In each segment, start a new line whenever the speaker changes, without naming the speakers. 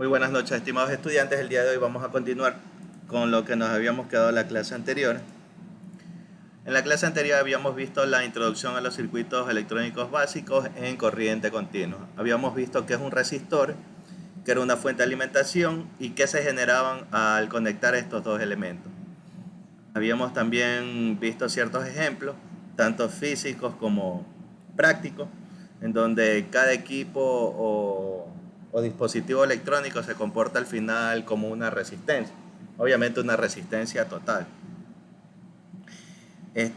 Muy buenas noches, estimados estudiantes. El día de hoy vamos a continuar con lo que nos habíamos quedado en la clase anterior. En la clase anterior habíamos visto la introducción a los circuitos electrónicos básicos en corriente continua. Habíamos visto qué es un resistor, que era una fuente de alimentación y qué se generaban al conectar estos dos elementos. Habíamos también visto ciertos ejemplos, tanto físicos como prácticos, en donde cada equipo o dispositivo electrónico se comporta al final como una resistencia, obviamente una resistencia total.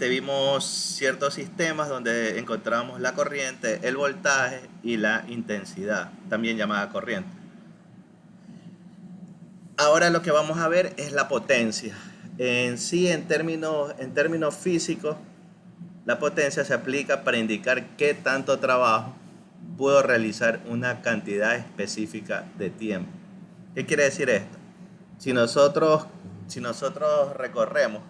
Vimos ciertos sistemas donde encontramos la corriente, el voltaje y la intensidad, también llamada corriente. Ahora lo que vamos a ver es la potencia. En sí, en términos físicos, la potencia se aplica para indicar qué tanto trabajo puedo realizar una cantidad específica de tiempo. ¿Qué quiere decir esto? Si nosotros, si nosotros recorremos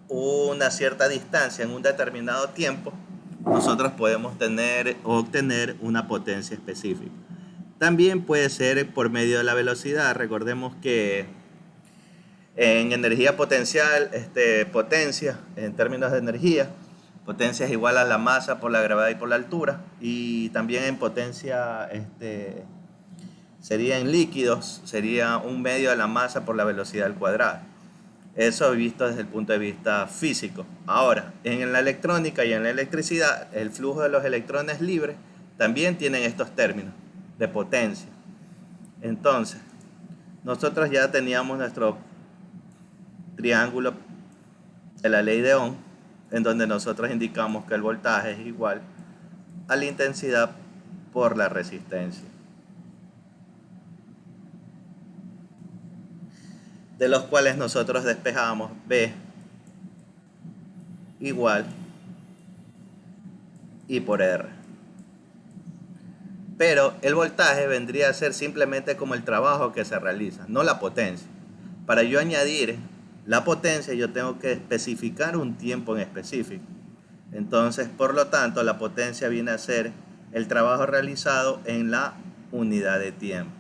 una cierta distancia en un determinado tiempo, nosotros podemos obtener una potencia específica. También puede ser por medio de la velocidad. Recordemos que en energía potencial, potencia, en términos de energía, potencia es igual a la masa por la gravedad y por la altura. Y también en potencia, sería en líquidos, sería un medio de la masa por la velocidad al cuadrado. Eso visto desde el punto de vista físico. Ahora, en la electrónica y en la electricidad, el flujo de los electrones libres también tienen estos términos de potencia. Entonces, nosotros ya teníamos nuestro triángulo de la ley de Ohm, en donde nosotros indicamos que el voltaje es igual a la intensidad por la resistencia, de los cuales nosotros despejamos B igual I por R. Pero el voltaje vendría a ser simplemente como el trabajo que se realiza, no la potencia. Para yo añadir la potencia, yo tengo que especificar un tiempo en específico. Entonces, por lo tanto, la potencia viene a ser el trabajo realizado en la unidad de tiempo.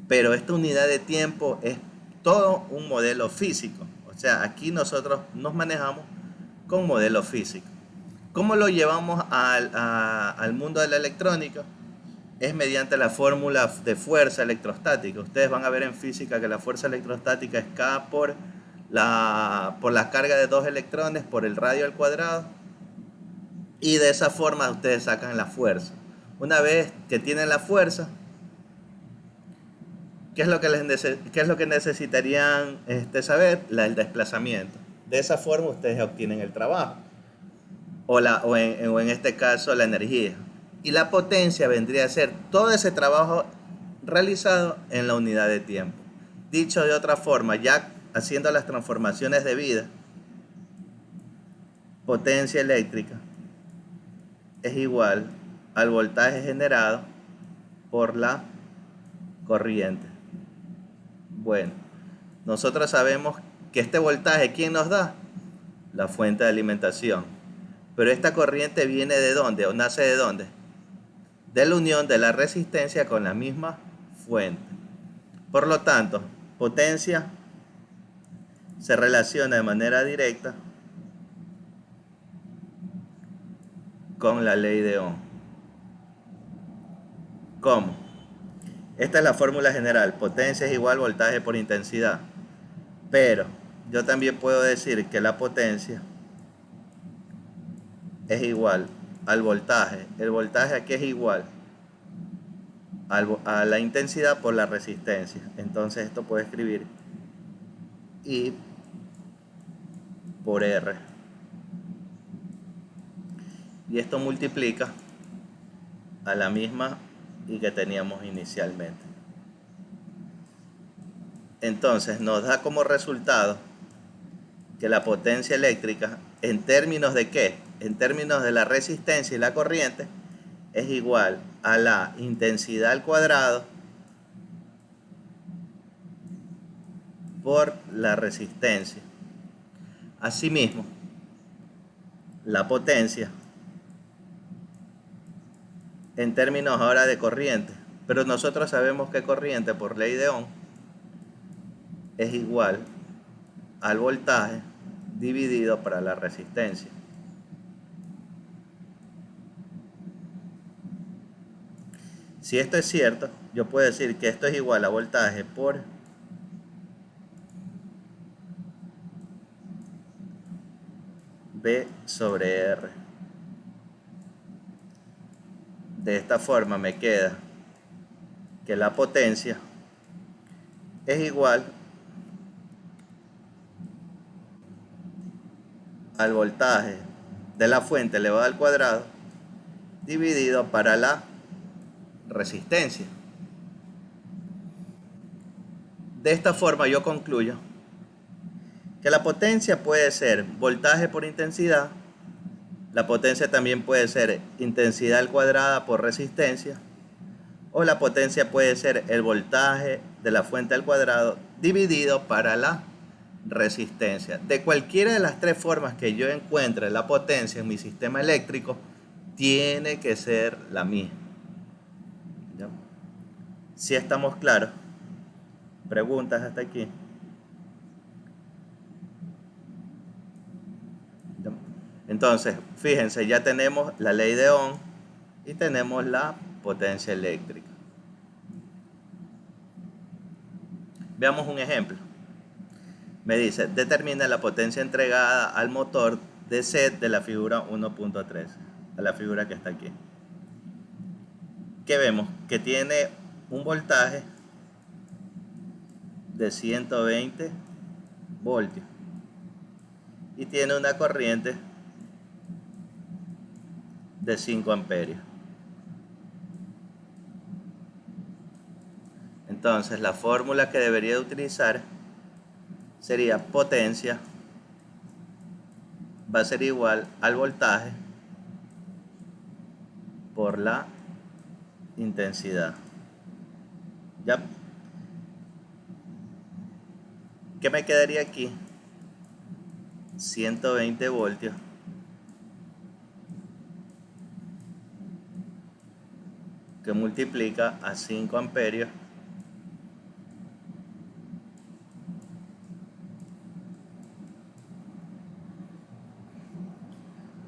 Pero esta unidad de tiempo es todo un modelo físico. O sea, aquí nosotros nos manejamos con modelo físico. ¿Cómo lo llevamos al mundo de la electrónica? Es mediante la fórmula de fuerza electrostática. Ustedes van a ver en física que la fuerza electrostática es K por la carga de dos electrones por el radio al cuadrado, y de esa forma ustedes sacan la fuerza. Una vez que tienen la fuerza, ¿qué es lo que necesitarían saber? El desplazamiento. De esa forma ustedes obtienen el trabajo o en este caso la energía. Y la potencia vendría a ser todo ese trabajo realizado en la unidad de tiempo. Dicho de otra forma, ya haciendo las transformaciones debidas, potencia eléctrica es igual al voltaje generado por la corriente. Bueno, nosotros sabemos que este voltaje, ¿quién nos da? La fuente de alimentación. Pero esta corriente viene ¿de dónde? ¿O nace de dónde? De la unión de la resistencia con la misma fuente. Por lo tanto, potencia se relaciona de manera directa con la ley de Ohm. ¿Cómo? Esta es la fórmula general. Potencia es igual voltaje por intensidad. Pero yo también puedo decir que la potencia es igual al voltaje. El voltaje aquí es igual a la intensidad por la resistencia. Entonces esto puede escribir I por R. Y esto multiplica a la misma I que teníamos inicialmente. Entonces nos da como resultado que la potencia eléctrica, ¿en términos de qué? En términos de la resistencia y la corriente, es igual a la intensidad al cuadrado por la resistencia. Asimismo, la potencia, en términos ahora de corriente, Pero nosotros sabemos que corriente por ley de Ohm es igual al voltaje dividido para la resistencia. Si esto es cierto, yo puedo decir que esto es igual a voltaje por V sobre R. De esta forma me queda que la potencia es igual al voltaje de la fuente elevado al cuadrado dividido para la resistencia. De esta forma yo concluyo que la potencia puede ser voltaje por intensidad, la potencia también puede ser intensidad al cuadrado por resistencia, o la potencia puede ser el voltaje de la fuente al cuadrado dividido para la resistencia. De cualquiera de las tres formas que yo encuentre la potencia en mi sistema eléctrico, tiene que ser la misma. ¿Ya? Si estamos claros. ¿Preguntas hasta aquí? ¿Ya? Entonces, fíjense, ya tenemos la ley de Ohm y tenemos la potencia eléctrica. Veamos un ejemplo. Me dice, determina la potencia entregada al motor de set de la figura 1.3, a la figura que está aquí. ¿Qué vemos? Que tiene un voltaje de 120 voltios y tiene una corriente de 5 amperios. Entonces la fórmula que debería utilizar sería potencia va a ser igual al voltaje por la intensidad. ¿Ya? ¿Qué me quedaría aquí? 120 voltios que multiplica a 5 amperios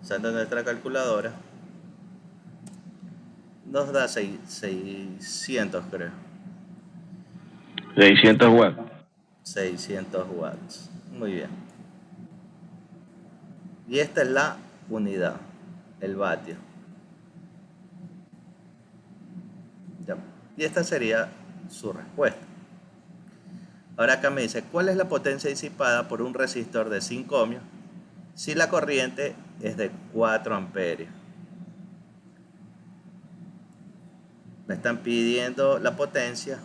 usando nuestra calculadora nos da 600, creo.
600 watts.
600 watts. Muy bien. Y esta es la unidad, el vatio. ¿Ya? Y esta sería su respuesta. Ahora acá me dice, ¿cuál es la potencia disipada por un resistor de 5 ohmios si la corriente es de 4 amperios? Me están pidiendo la potencia,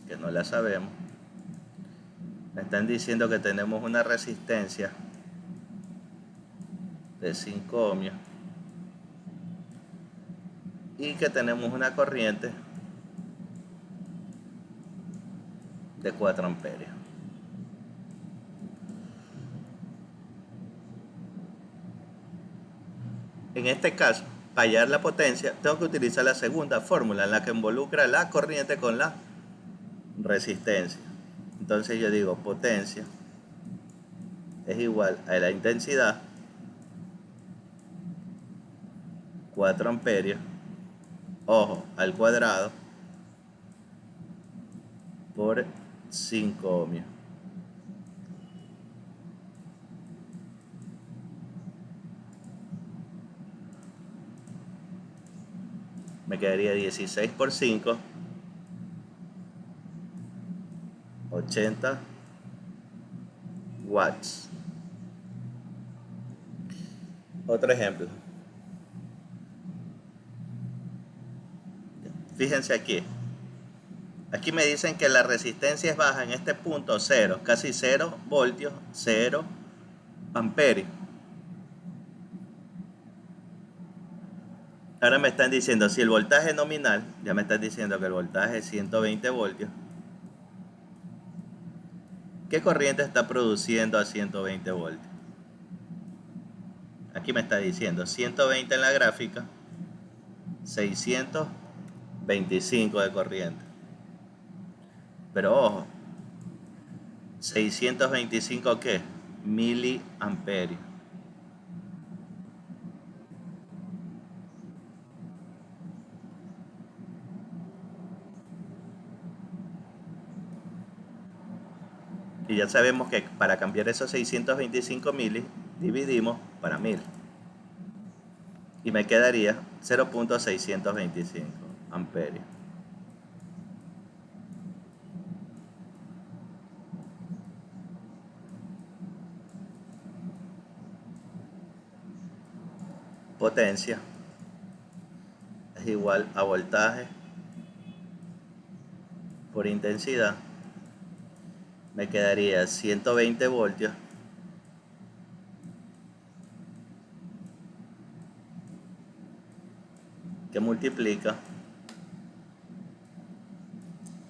que no la sabemos. Me están diciendo que tenemos una resistencia de 5 ohmios y que tenemos una corriente de 4 amperios. En este caso, para hallar la potencia, tengo que utilizar la segunda fórmula en la que involucra la corriente con la resistencia. Entonces yo digo potencia es igual a la intensidad 4 amperios, ojo, al cuadrado por 5 ohmios. Me quedaría 16 por 5, 80 watts. Otro ejemplo. Fíjense aquí. Aquí me dicen que la resistencia es baja en este punto 0, casi 0 voltios, 0 amperios. Ahora me están diciendo, si el voltaje nominal, ya me están diciendo que el voltaje es 120 voltios, ¿qué corriente está produciendo a 120 voltios? Aquí me está diciendo 120 en la gráfica, 625 de corriente. Pero ojo, 625 ¿qué? Miliamperios. Y ya sabemos que para cambiar esos 625 mili, dividimos para 1000. Y me quedaría 0.625 amperios. Potencia es igual a voltaje por intensidad. Me quedaría 120 voltios que multiplica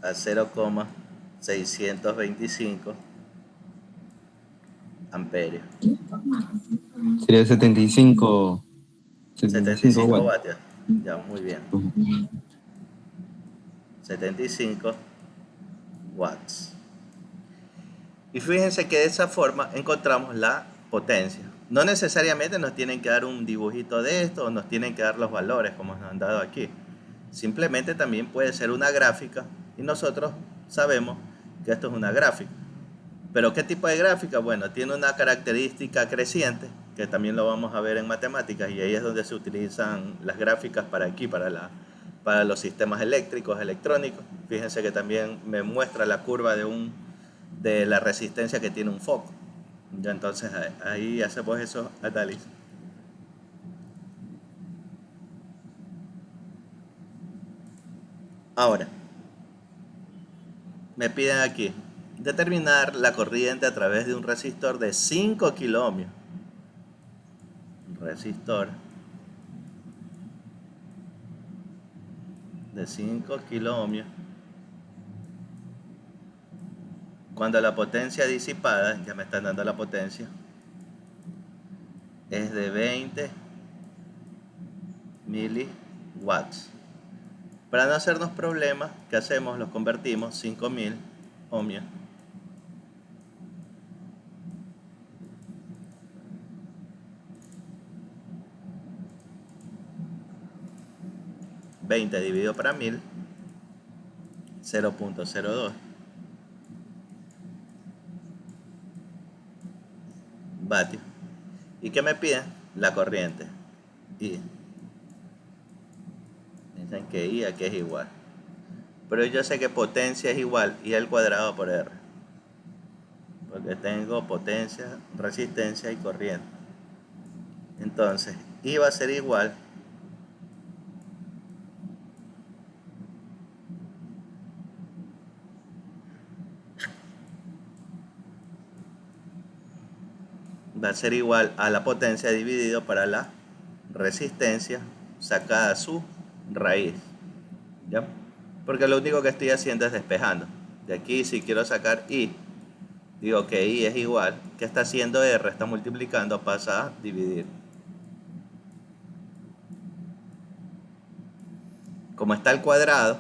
a 0,625 amperios.
Sería 75
75
watts.
vatios. Ya, muy bien. 75 watts. Y fíjense que de esa forma encontramos la potencia. No necesariamente nos tienen que dar un dibujito de esto o nos tienen que dar los valores como nos han dado aquí. Simplemente también puede ser una gráfica y nosotros sabemos que esto es una gráfica. Pero ¿qué tipo de gráfica? Bueno, tiene una característica creciente, que también lo vamos a ver en matemáticas, y ahí es donde se utilizan las gráficas para aquí, para los sistemas eléctricos, electrónicos. Fíjense que también me muestra la curva de la resistencia que tiene un foco. Ya entonces ahí hacemos esos análisis. Ahora, me piden aquí determinar la corriente a través de un resistor de 5 kiloohmios. Resistor de 5 kiloohmios cuando la potencia disipada, ya me están dando la potencia, es de 20 miliwatts. Para no hacernos problemas, ¿qué hacemos? Los convertimos 5000 ohmios ...20 dividido para 1000... 0.02 vatios. ¿Y qué me piden? La corriente. I. Dicen que I aquí es igual. Pero yo sé que potencia es igual I al cuadrado por R. Porque tengo potencia, resistencia y corriente. Entonces, I va a ser igual a la potencia dividido para la resistencia sacada su raíz. ¿Ya? Porque lo único que estoy haciendo es despejando. De aquí, si quiero sacar I, digo que I es igual. ¿Qué está haciendo R? Está multiplicando, pasa a dividir. Como está al cuadrado,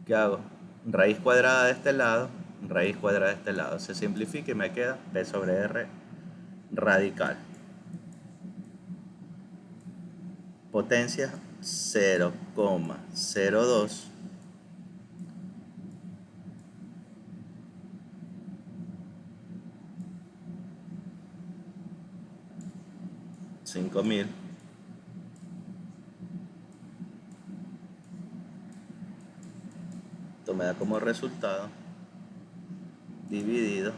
¿qué hago? Raíz cuadrada de este lado, raíz cuadrada de este lado. Se simplifica y me queda P sobre R radical. Potencia 0,02 5000 esto me da como resultado dividido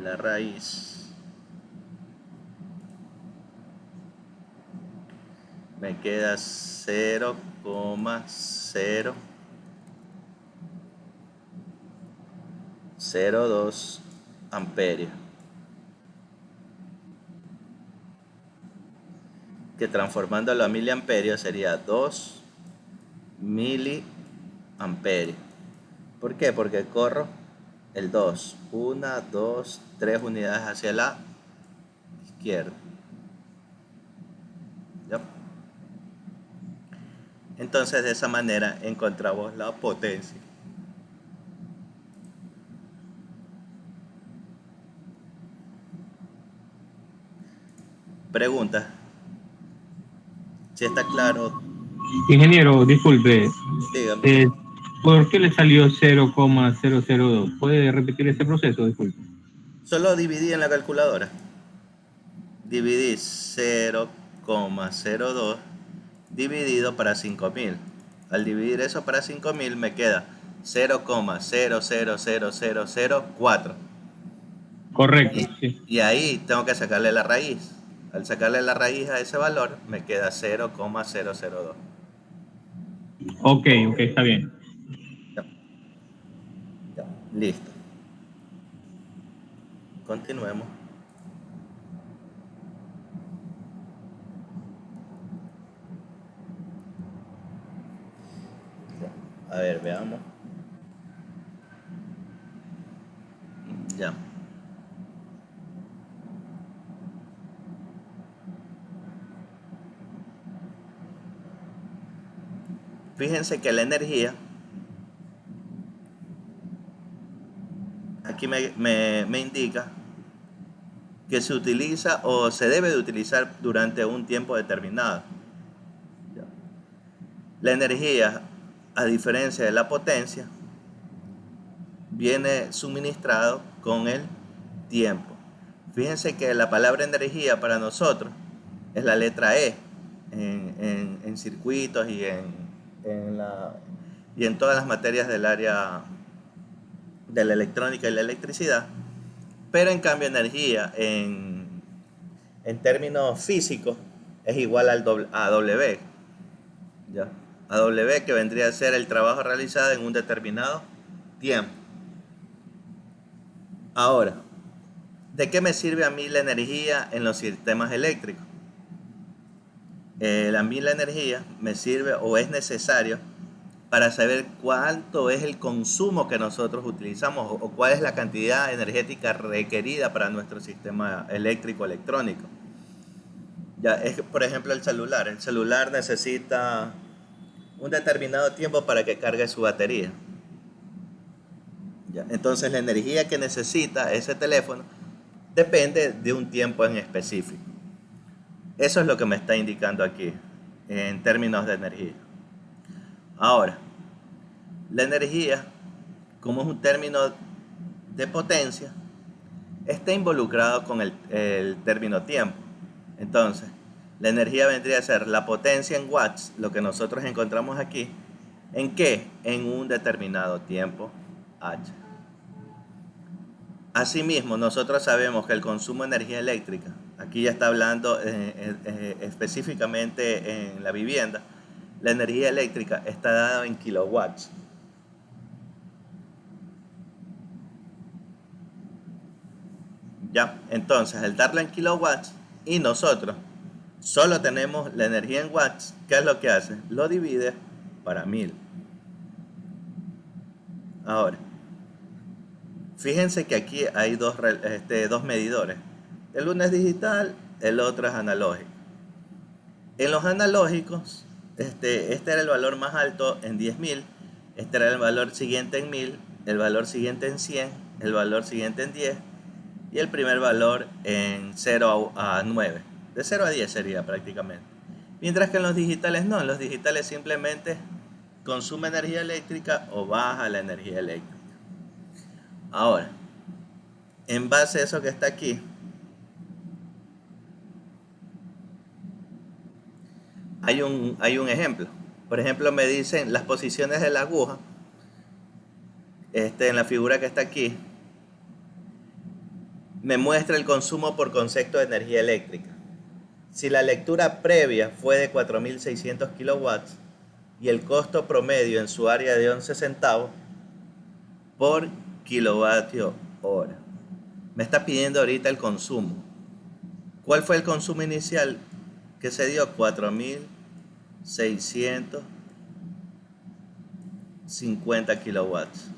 la raíz, me queda 0,002 amperios, que transformándolo a miliamperios sería 2 miliamperios. ¿Por qué? Porque corro el 2. 1, 2, 3 unidades hacia la izquierda. ¿Ya? Entonces de esa manera encontramos la potencia. Pregunta, si está claro,
Ingeniero, disculpe,
dígame.
eh, ¿por qué le salió 0,002? ¿Puede repetir ese proceso? Disculpe.
Solo dividí en la calculadora. Dividí 0,02 dividido para 5000. Al dividir eso para 5000 me queda 0,000004.
Correcto,
Y,
sí.
y ahí tengo que sacarle la raíz. Al sacarle la raíz a ese valor me queda 0,002.
Ok, ok, está bien.
Ya, ya, listo. Continuemos. A ver, veamos. Ya. Fíjense que la energía, aquí me indica que se utiliza o se debe de utilizar durante un tiempo determinado. Ya. La energía, a diferencia de la potencia, viene suministrado con el tiempo. Fíjense que la palabra energía para nosotros es la letra E en circuitos y en todas las materias del área de la electrónica y la electricidad, pero en cambio energía en términos físicos es igual a W, ¿ya? A W, que vendría a ser el trabajo realizado en un determinado tiempo. Ahora, ¿de qué me sirve a mí la energía en los sistemas eléctricos? A mí la energía me sirve o es necesario para saber cuánto es el consumo que nosotros utilizamos o cuál es la cantidad energética requerida para nuestro sistema eléctrico electrónico. Ya es, por ejemplo, el celular. El celular necesita un determinado tiempo para que cargue su batería. ¿Ya? Entonces la energía que necesita ese teléfono depende de un tiempo en específico. Eso es lo que me está indicando aquí en términos de energía. Ahora, la energía, como es un término de potencia, está involucrado con el término tiempo. Entonces, la energía vendría a ser la potencia en watts, lo que nosotros encontramos aquí. ¿En qué? En un determinado tiempo H. Asimismo, nosotros sabemos que el consumo de energía eléctrica, aquí ya está hablando específicamente en la vivienda, la energía eléctrica está dada en kilowatts. Ya, entonces al darla en kilowatts y nosotros solo tenemos la energía en watts, ¿qué es lo que hace? Lo divide para 1000. Ahora, fíjense que aquí hay dos medidores. El uno es digital, el otro es analógico. En los analógicos, este era el valor más alto en 10.000, este era el valor siguiente en 1000, el valor siguiente en 100, el valor siguiente en 10 y el primer valor en 0 a 9. De 0 a 10 sería prácticamente. Mientras que en los digitales no, en los digitales simplemente consume energía eléctrica o baja la energía eléctrica. Ahora, en base a eso que está aquí, hay un ejemplo. Por ejemplo, me dicen las posiciones de la aguja, en la figura que está aquí, me muestra el consumo por concepto de energía eléctrica. Si la lectura previa fue de 4600 kilowatts y el costo promedio en su área de 11 centavos por kilovatio hora. Me está pidiendo ahorita el consumo. ¿Cuál fue el consumo inicial que se dio? 4650 kilowatts.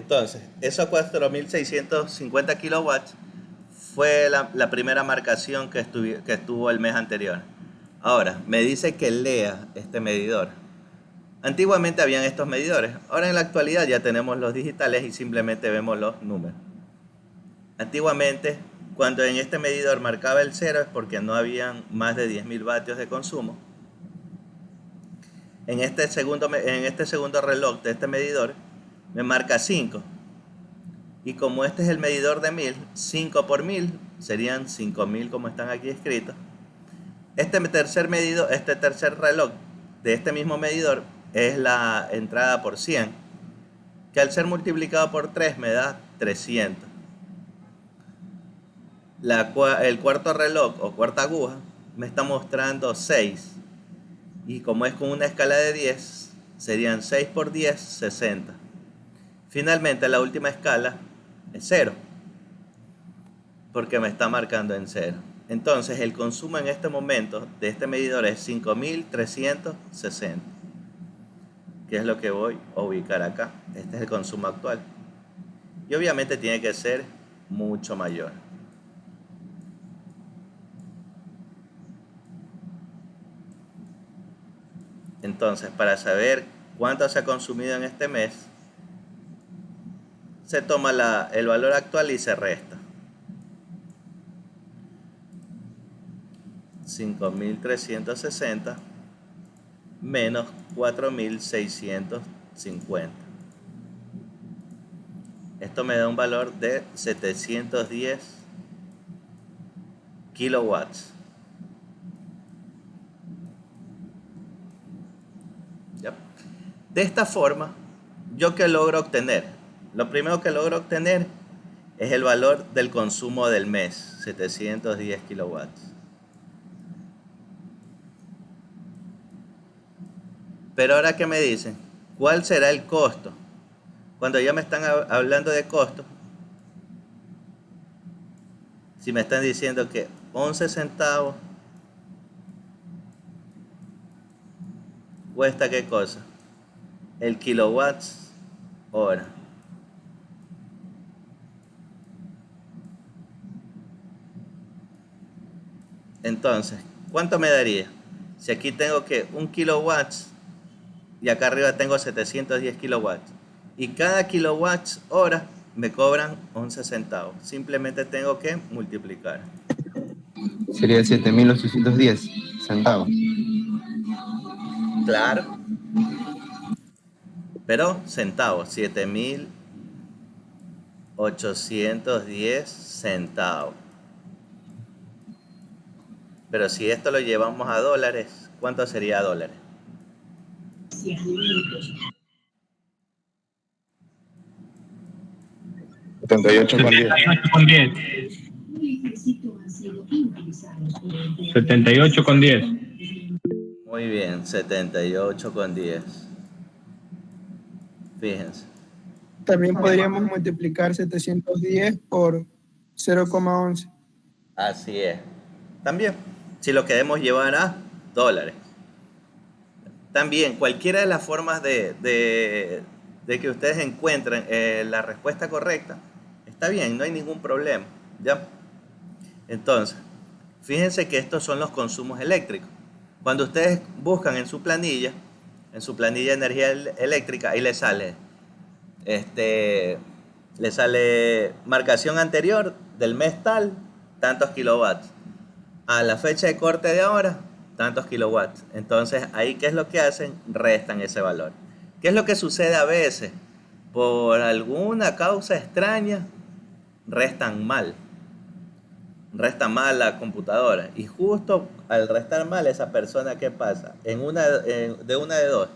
Entonces, esos 4.650 kilowatts fue la primera marcación que estuvo el mes anterior. Ahora, me dice que lea este medidor. Antiguamente habían estos medidores. Ahora en la actualidad ya tenemos los digitales y simplemente vemos los números. Antiguamente, cuando en este medidor marcaba el 0 es porque no habían más de 10.000 vatios de consumo. En este segundo reloj de este medidor me marca 5. Y como este es el medidor de 1000, 5 por 1000 serían 5000 como están aquí escritos. Este tercer reloj de este mismo medidor es la entrada por 100, que al ser multiplicado por 3 me da 300. El cuarto reloj o cuarta aguja me está mostrando 6. Y como es con una escala de 10, serían 6 por 10, 60. Finalmente, la última escala es 0, porque me está marcando en 0. Entonces, el consumo en este momento de este medidor es 5360, que es lo que voy a ubicar acá. Este es el consumo actual. Y obviamente tiene que ser mucho mayor. Entonces, para saber cuánto se ha consumido en este mes, se toma el valor actual y se resta. 5360 menos 4650. Esto me da un valor de 710 kilowatts. ¿Ya? De esta forma, ¿yo qué logro obtener? Lo primero que logro obtener es el valor del consumo del mes, 710 kilowatts. Pero ahora que me dicen, ¿cuál será el costo? Cuando ya me están hablando de costo, si me están diciendo que 11 centavos cuesta qué cosa, el kilowatts hora. Entonces, ¿cuánto me daría? Si aquí tengo que 1 kilowatts y acá arriba tengo 710 kilowatts. Y cada kilowatts hora me cobran 11 centavos. Simplemente tengo que multiplicar.
Sería 7810 centavos.
Claro. Pero centavos, 7810 centavos. Pero si esto lo llevamos a dólares, ¿cuánto sería dólares?
78 con 10.
78 con 10.
Muy bien, 78 con 10. Fíjense.
También podríamos multiplicar 710 por 0,11.
Así es. También, si lo queremos llevar a dólares. También, cualquiera de las formas de que ustedes encuentren la respuesta correcta, está bien, no hay ningún problema. ¿Ya? Entonces, fíjense que estos son los consumos eléctricos. Cuando ustedes buscan en su planilla de energía eléctrica, ahí les sale marcación anterior del mes tal, tantos kilowatts. A la fecha de corte de ahora, tantos kilowatts. Entonces, ahí, ¿qué es lo que hacen? Restan ese valor. ¿Qué es lo que sucede a veces? Por alguna causa extraña, restan mal la computadora. Y justo al restar mal, esa persona, ¿qué pasa? De una de dos.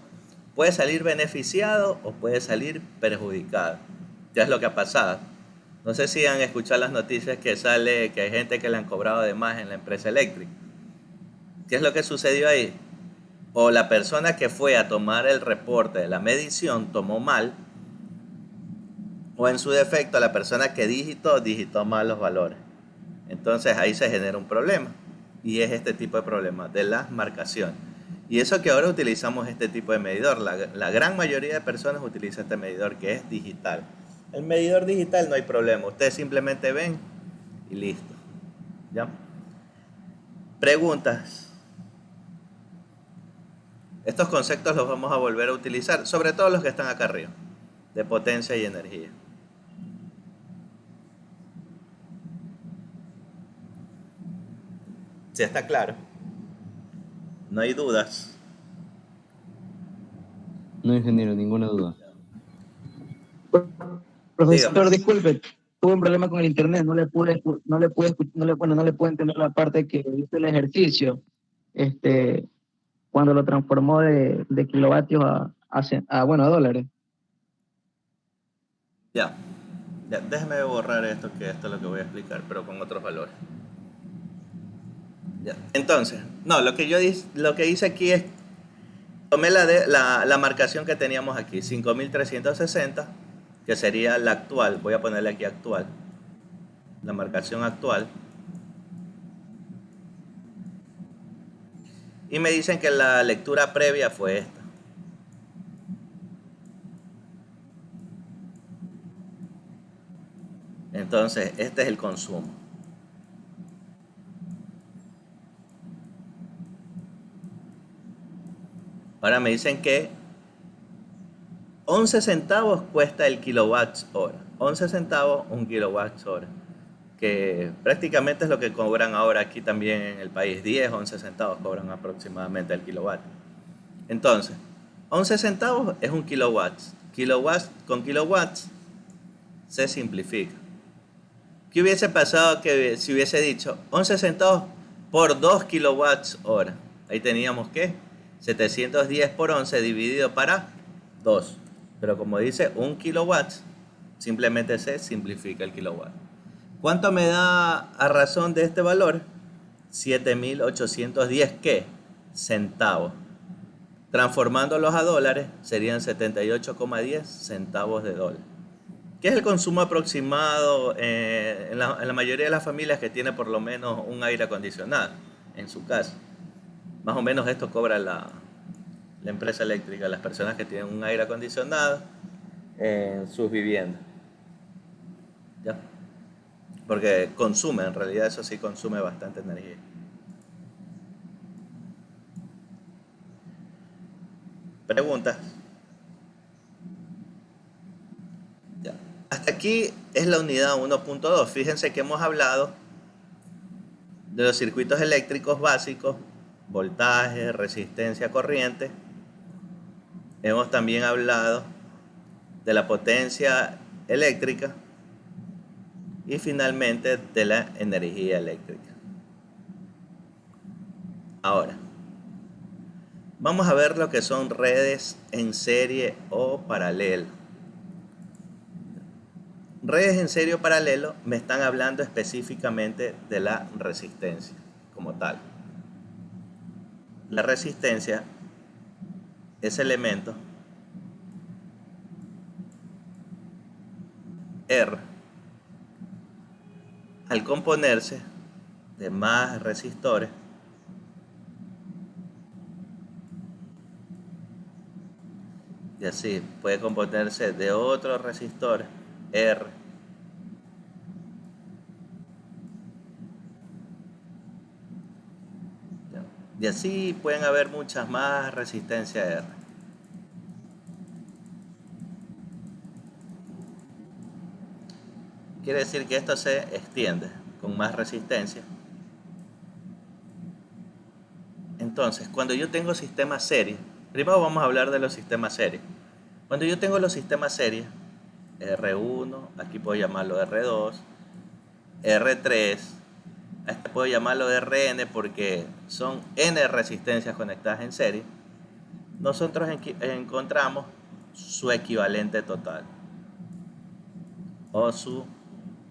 Puede salir beneficiado o puede salir perjudicado. Ya es lo que ha pasado. No sé si han escuchado las noticias que sale que hay gente que le han cobrado de más en la empresa eléctrica. ¿Qué es lo que sucedió ahí? O la persona que fue a tomar el reporte de la medición tomó mal, o en su defecto la persona que digitó mal los valores. Entonces ahí se genera un problema, y es este tipo de problema de las marcaciones. Y eso que ahora utilizamos este tipo de medidor, la gran mayoría de personas utiliza este medidor que es digital. El medidor digital no hay problema. Ustedes simplemente ven y listo. ¿Ya? Preguntas. Estos conceptos los vamos a volver a utilizar, sobre todo los que están acá arriba, de potencia y energía. Si está claro. No hay dudas.
No, ingeniero, ninguna duda.
Profesor,
Dígame.
disculpe, tuve un problema con el internet, no le pude entender la parte que hizo el ejercicio, cuando lo transformó de kilovatios a dólares.
Ya. Ya, déjeme borrar esto, que esto es lo que voy a explicar, pero con otros valores. Ya. Entonces, no, lo que hice aquí es, tomé la marcación que teníamos aquí, 5360, que sería la actual, voy a ponerle aquí actual, la marcación actual. Y me dicen que la lectura previa fue esta. Entonces, este es el consumo. Ahora me dicen que 11 centavos cuesta el kilowatt hora. 11 centavos un kilowatt hora. Que prácticamente es lo que cobran ahora aquí también en el país. 10, 11 centavos cobran aproximadamente el kilowatt. Entonces, 11 centavos es un kilowatt. Kilowatts con kilowatts se simplifica. ¿Qué hubiese pasado que si hubiese dicho 11 centavos por 2 kilowatts hora? Ahí teníamos que 710 por 11 dividido para 2. Pero como dice 1 kilowatt, simplemente se simplifica el kilowatt. ¿Cuánto me da a razón de este valor? 7.810 ¿qué? Centavos. Transformándolos a dólares serían 78,10 centavos de dólar. ¿Qué es el consumo aproximado en la mayoría de las familias que tiene por lo menos un aire acondicionado en su casa? Más o menos esto cobra la empresa eléctrica, las personas que tienen un aire acondicionado en sus viviendas. ¿Ya? Porque consume, en realidad eso sí consume bastante energía. ¿Preguntas? Ya. Hasta aquí es la unidad 1.2. Fíjense que hemos hablado de los circuitos eléctricos básicos, voltaje, resistencia, corriente. Hemos también hablado de la potencia eléctrica y finalmente de la energía eléctrica. Ahora, vamos a ver lo que son redes en serie o paralelo. Redes en serie o paralelo me están hablando específicamente de la resistencia como tal. La resistencia, ese elemento R, al componerse de más resistores, y así puede componerse de otros resistores R, y así pueden haber muchas más resistencias R. Quiere decir que esto se extiende con más resistencia. Entonces, cuando yo tengo sistemas serie, primero vamos a hablar de los sistemas serie. Cuando yo tengo los sistemas serie, R1, aquí puedo llamarlo R2, R3, a este puedo llamarlo RN porque son N resistencias conectadas en serie. Nosotros encontramos su equivalente total o su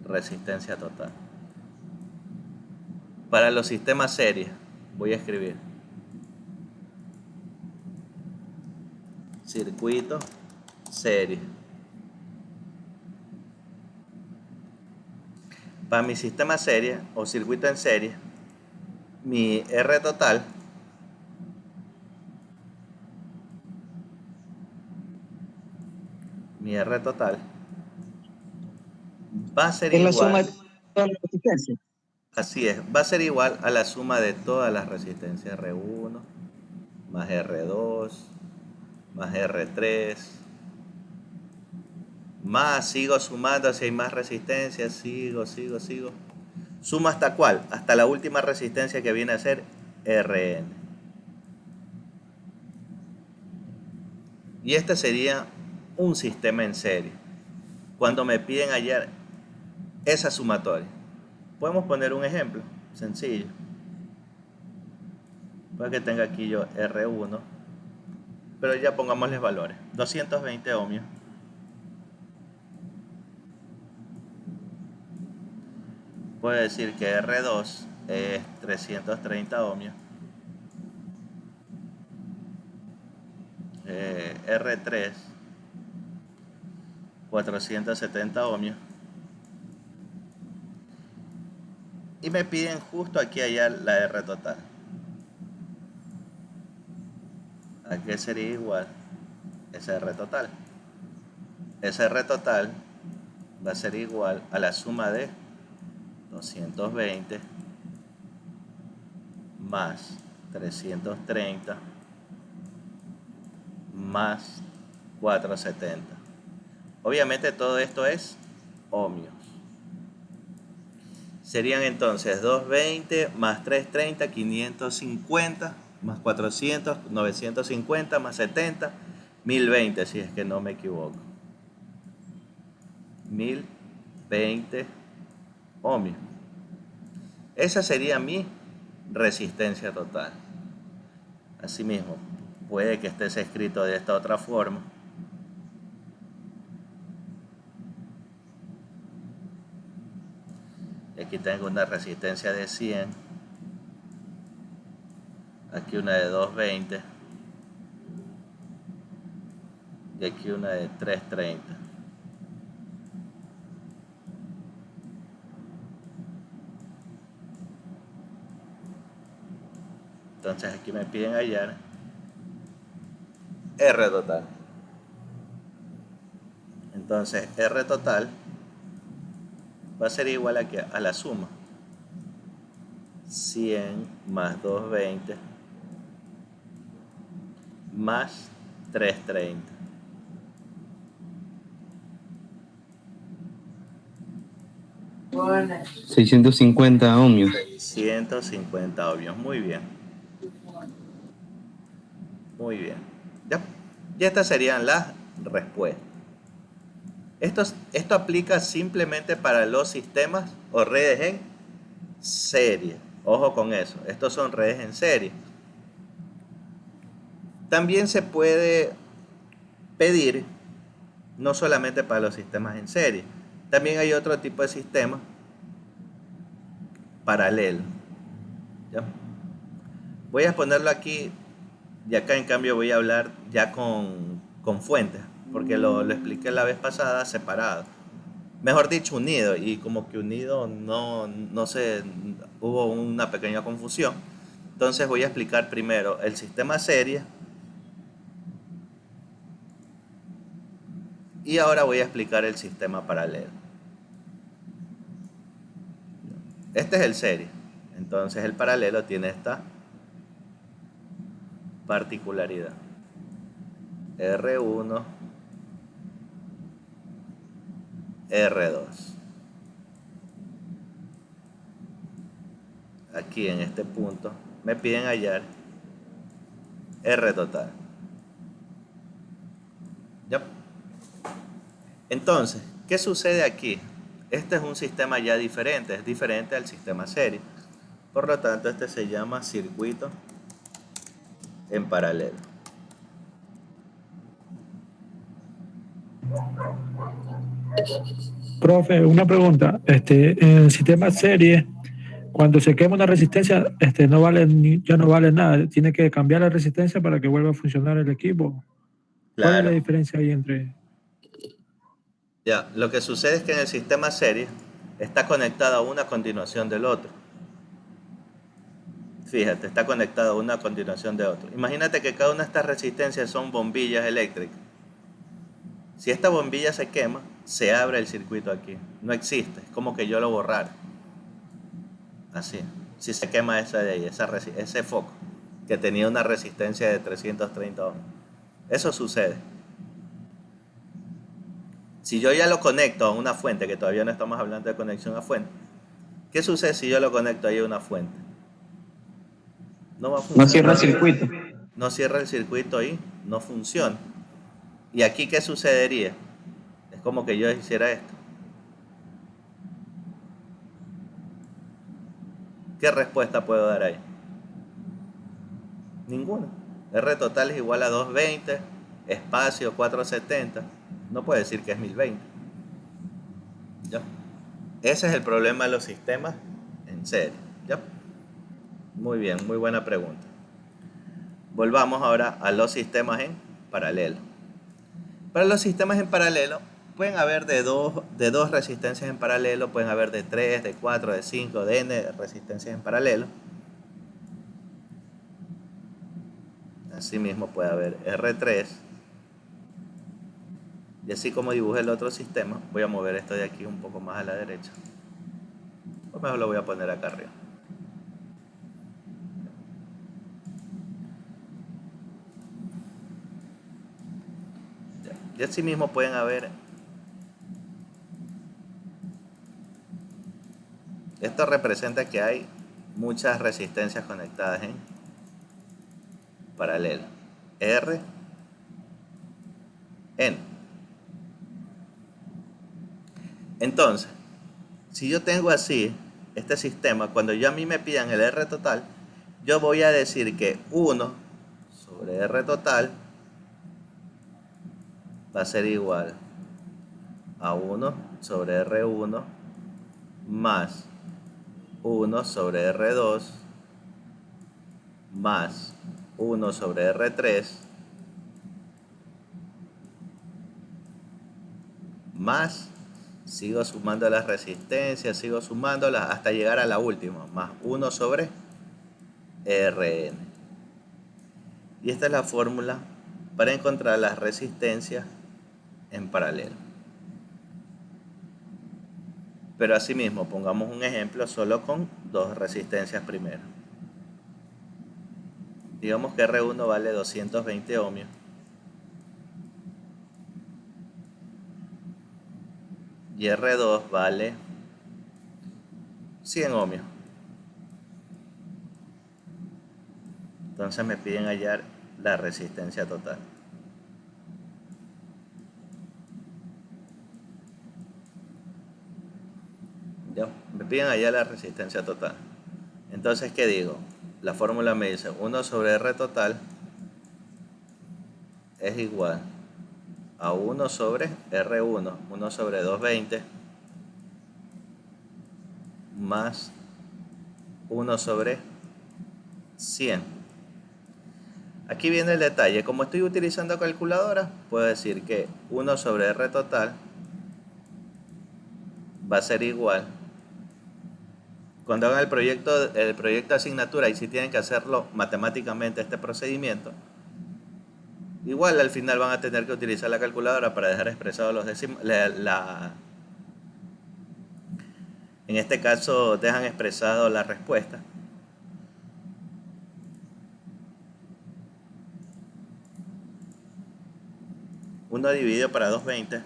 resistencia total. Para los sistemas serie voy a escribir circuito serie. Para mi sistema serie o circuito en serie, mi R total va a ser
Es la suma
igual,
de todas las resistencias.
así es, va a ser igual a la suma de todas las resistencias R1 más R2 más R3 más, sigo sumando si hay más resistencia, sigo. Suma hasta cuál, hasta la última resistencia que viene a ser Rn. Y este sería un sistema en serie. Cuando me piden hallar esa sumatoria, podemos poner un ejemplo sencillo. Puede que tenga aquí yo R1, pero ya pongámosles valores. 220 ohmios. Puede decir que R2 es 330 ohmios. R3 470 ohmios. Y me piden justo aquí hallar la R total. ¿A qué sería igual? Esa R total. Esa R total va a ser igual a la suma de 220 más 330 más 470. Obviamente todo esto es ohmios. Serían entonces 220 más 330, 550 más 400, 950 más 70, 1020 si es que no me equivoco. 1020 ohmios. Esa sería mi resistencia total. Asimismo, puede que esté escrito de esta otra forma. Y aquí tengo una resistencia de 100. Aquí una de 220. Y aquí una de 330. Entonces aquí me piden hallar R total. Entonces R total va a ser igual a la suma 100 más 220 más 330.
Bueno. 650 ohmios.
150 ohmios. Muy bien. Muy bien. ¿Ya? Y estas serían las respuestas. Esto aplica simplemente para los sistemas o redes en serie. Ojo con eso. Estos son redes en serie. También se puede pedir, no solamente para los sistemas en serie. También hay otro tipo de sistema paralelo. ¿Ya? Voy a ponerlo aquí. Y acá en cambio voy a hablar ya con fuentes, porque lo expliqué la vez pasada separado. Mejor dicho, unido, y como que unido no sé, hubo una pequeña confusión. Entonces voy a explicar primero el sistema serie y ahora voy a explicar el sistema paralelo. Este es el serie, entonces el paralelo tiene esta particularidad. R1, R2. Aquí en este punto me piden hallar R total. ¿Ya? Entonces, ¿qué sucede aquí? Este es un sistema ya diferente, es diferente al sistema serie. Por lo tanto, este se llama circuito en paralelo.
Profe, una pregunta. En el sistema serie, cuando se quema una resistencia, no vale ya no vale nada. Tiene que cambiar la resistencia para que vuelva a funcionar el equipo. ¿Cuál es la
Claro.
diferencia ahí entre?
Ya, lo que sucede es que en el sistema serie está conectada una a continuación del otro. Fíjate, está conectada una a continuación de otro. Imagínate que cada una de estas resistencias son bombillas eléctricas. Si esta bombilla se quema, se abre el circuito aquí. No existe, es como que yo lo borrara. Así, si se quema esa de ahí, ese foco que tenía una resistencia de 330 ohms. Eso sucede. Si yo ya lo conecto a una fuente, que todavía no estamos hablando de conexión a fuente, ¿qué sucede si yo lo conecto ahí a una fuente? No va a funcionar.
No cierra el circuito.
No cierra el circuito ahí, no funciona. ¿Y aquí qué sucedería? Es como que yo hiciera esto. ¿Qué respuesta puedo dar ahí? Ninguna. R total es igual a 220, espacio 470. No puede decir que es 1020. ¿Ya? Ese es el problema de los sistemas en serie. ¿Ya? Muy bien, muy buena pregunta. Volvamos ahora a los sistemas en paralelo. Para los sistemas en paralelo, pueden haber de dos resistencias en paralelo, pueden haber de 3, de 4, de 5, de n resistencias en paralelo. Asimismo puede haber R3. Y así como dibujé el otro sistema, voy a mover esto de aquí un poco más a la derecha. O mejor lo voy a poner acá arriba. Y así mismo pueden haber. Esto representa que hay muchas resistencias conectadas en paralelo. R, N. Entonces, si yo tengo así este sistema, cuando a mí me pidan el R total, yo voy a decir que 1 sobre R total va a ser igual a 1 sobre R1 más 1 sobre R2 más 1 sobre R3 más, sigo sumando las resistencias, sigo sumándolas hasta llegar a la última, más 1 sobre Rn. Y esta es la fórmula para encontrar las resistencias en paralelo. Pero asimismo, pongamos un ejemplo solo con dos resistencias primero. Digamos que R1 vale 220 ohmios. Y R2 vale 100 ohmios. Entonces me piden hallar la resistencia total. ¿Ya? Me piden hallar la resistencia total. Entonces, ¿qué digo? La fórmula me dice 1 sobre R total es igual a 1 sobre R1, 1 sobre 220 más 1 sobre 100. Aquí viene el detalle. Como estoy utilizando calculadora, puedo decir que 1 sobre R total va a ser igual. Cuando hagan el proyecto de asignatura, y si tienen que hacerlo matemáticamente este procedimiento, igual al final van a tener que utilizar la calculadora para dejar expresados los decimales. En este caso dejan expresado la respuesta. Uno dividido para 220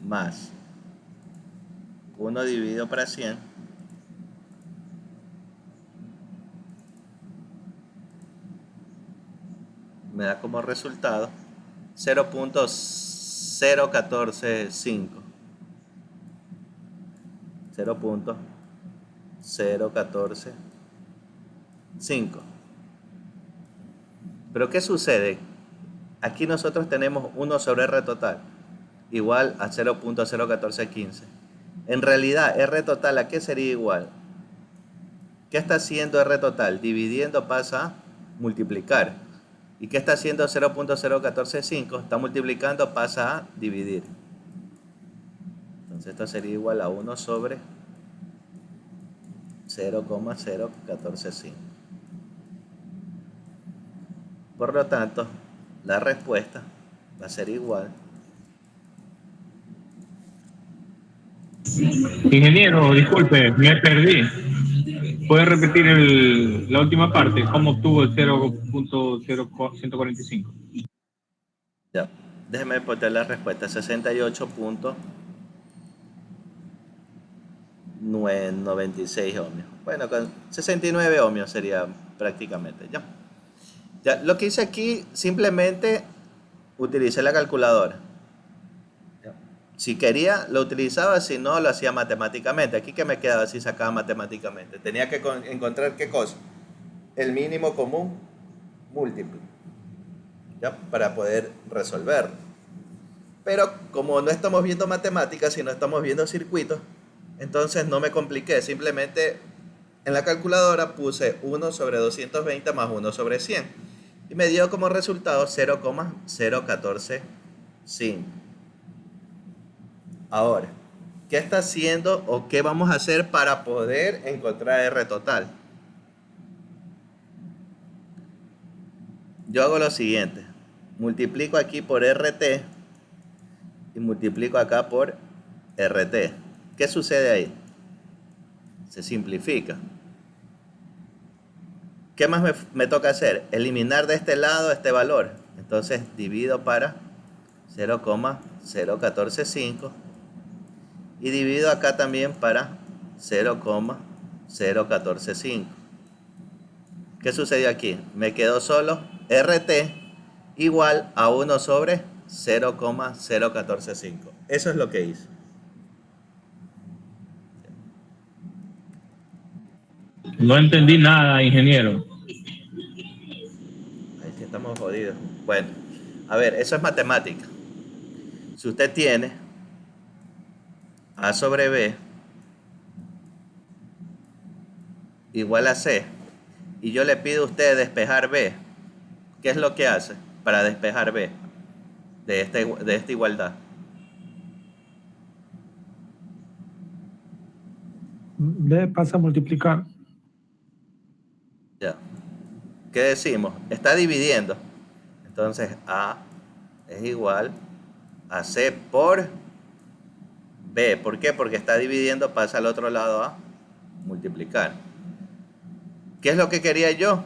más 1 dividido para 100 me da como resultado 0.0145. 0.0145. Pero ¿qué sucede? Aquí nosotros tenemos 1 sobre R total igual a 0.01415. En realidad, R total, ¿a qué sería igual? ¿Qué está haciendo R total? Dividiendo pasa a multiplicar. ¿Y qué está haciendo 0.0145? Está multiplicando, pasa a dividir. Entonces esto sería igual a 1 sobre 0.0145. Por lo tanto, la respuesta va a ser igual
Ingeniero, disculpe, me perdí. ¿Puede repetir la última parte? ¿Cómo obtuvo el 0.0145?
Ya. Déjeme poner la respuesta. 68.96 ohmios. Bueno, con 69 ohmios sería prácticamente. Ya. Ya. Lo que hice aquí, simplemente utilicé la calculadora. Ya. Si quería, lo utilizaba. Si no, lo hacía matemáticamente. Aquí que me quedaba si sacaba matemáticamente. Tenía que encontrar qué cosa. El mínimo común múltiplo. ¿Ya? Para poder resolverlo. Pero como no estamos viendo matemáticas, sino estamos viendo circuitos, entonces no me compliqué. Simplemente en la calculadora puse 1 sobre 220 más 1 sobre 100. Y me dio como resultado 0,0145. Ahora, ¿qué está haciendo o qué vamos a hacer para poder encontrar R total? Yo hago lo siguiente. Multiplico aquí por RT y multiplico acá por RT. ¿Qué sucede ahí? Se simplifica. ¿Qué más me toca hacer? Eliminar de este lado este valor. Entonces divido para 0,0145 y divido acá también para 0,0145. ¿Qué sucedió aquí? Me quedó solo RT igual a 1 sobre 0,0145. Eso es lo que hice.
No entendí nada, ingeniero.
Ahí sí estamos jodidos. Bueno, a ver, eso es matemática. Si usted tiene A sobre B igual a C y yo le pido a usted despejar B, ¿qué es lo que hace para despejar B de esta igualdad?
B pasa a multiplicar.
Ya. ¿Qué decimos? Está dividiendo. Entonces A es igual a C por B. ¿Por qué? Porque está dividiendo, pasa al otro lado a multiplicar. ¿Qué es lo que quería yo?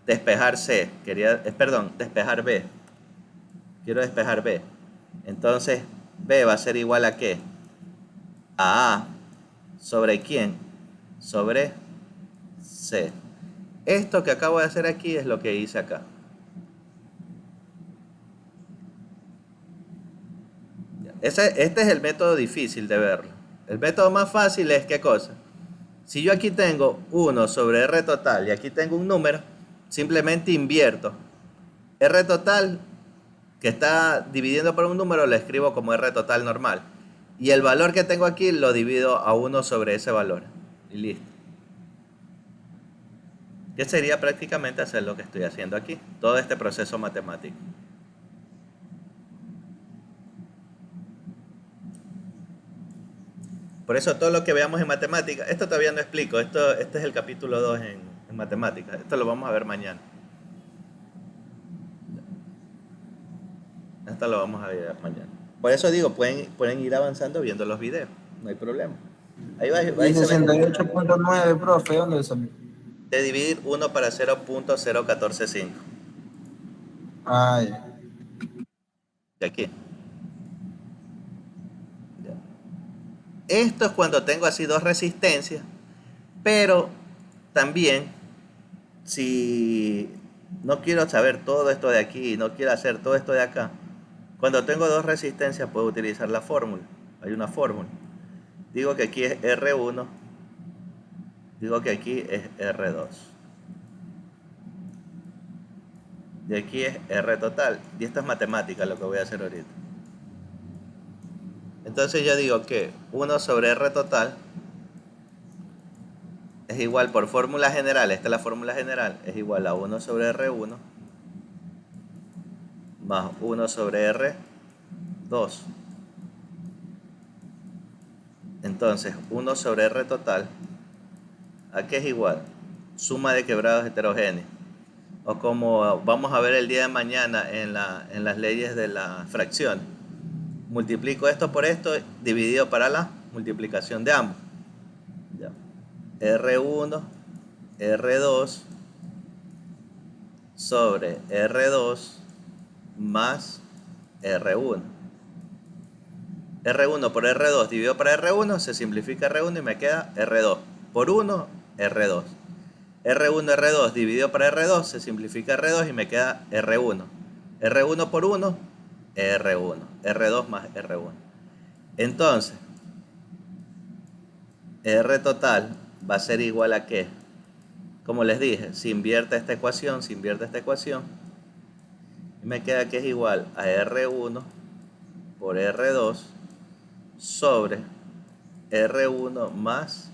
Despejar C. Despejar B. Quiero despejar B. Entonces, B va a ser igual a ¿qué? A A. ¿Sobre quién? Sobre C. Esto que acabo de hacer aquí es lo que hice acá. Este es el método difícil de verlo. El método más fácil es ¿qué cosa? Si yo aquí tengo 1 sobre R total y aquí tengo un número, simplemente invierto. R total, que está dividiendo por un número, lo escribo como R total normal. Y el valor que tengo aquí lo divido a 1 sobre ese valor. Y listo. Que sería prácticamente hacer lo que estoy haciendo aquí. Todo este proceso matemático. Por eso todo lo que veamos en matemáticas, esto todavía no explico, este es el capítulo 2 en matemáticas, esto lo vamos a ver mañana. Esto lo vamos a ver mañana. Por eso digo, pueden ir avanzando viendo los videos, no hay problema. Ahí va,
Y 68.9, profe, ¿dónde es?
De dividir 1 para 0.0145.
Ay.
De aquí. Esto es cuando tengo así dos resistencias, pero también si no quiero saber todo esto de aquí, no quiero hacer todo esto de acá, cuando tengo dos resistencias puedo utilizar la fórmula. Hay una fórmula. Digo que aquí es R1, digo que aquí es R2. Y aquí es R total. Y esto es matemática lo que voy a hacer ahorita. Entonces yo digo que 1 sobre R total es igual por fórmula general, esta es la fórmula general, es igual a 1 sobre R1 más 1 sobre R2. Entonces 1 sobre R total, ¿a qué es igual? Suma de quebrados heterogéneos. O como vamos a ver el día de mañana en las leyes de la fracción. Multiplico esto por esto dividido para la multiplicación de ambos. Ya. R1, R2 sobre R2 más R1. R1 por R2 dividido por R1, se simplifica R1 y me queda R2. Por 1, R2. R1, R2 dividido por R2, se simplifica R2 y me queda R1. R1 por 1, R1. R2 más R1. Entonces, R total va a ser igual a ¿qué? Como les dije, se invierte esta ecuación, y me queda que es igual a R1 por R2 sobre R1 más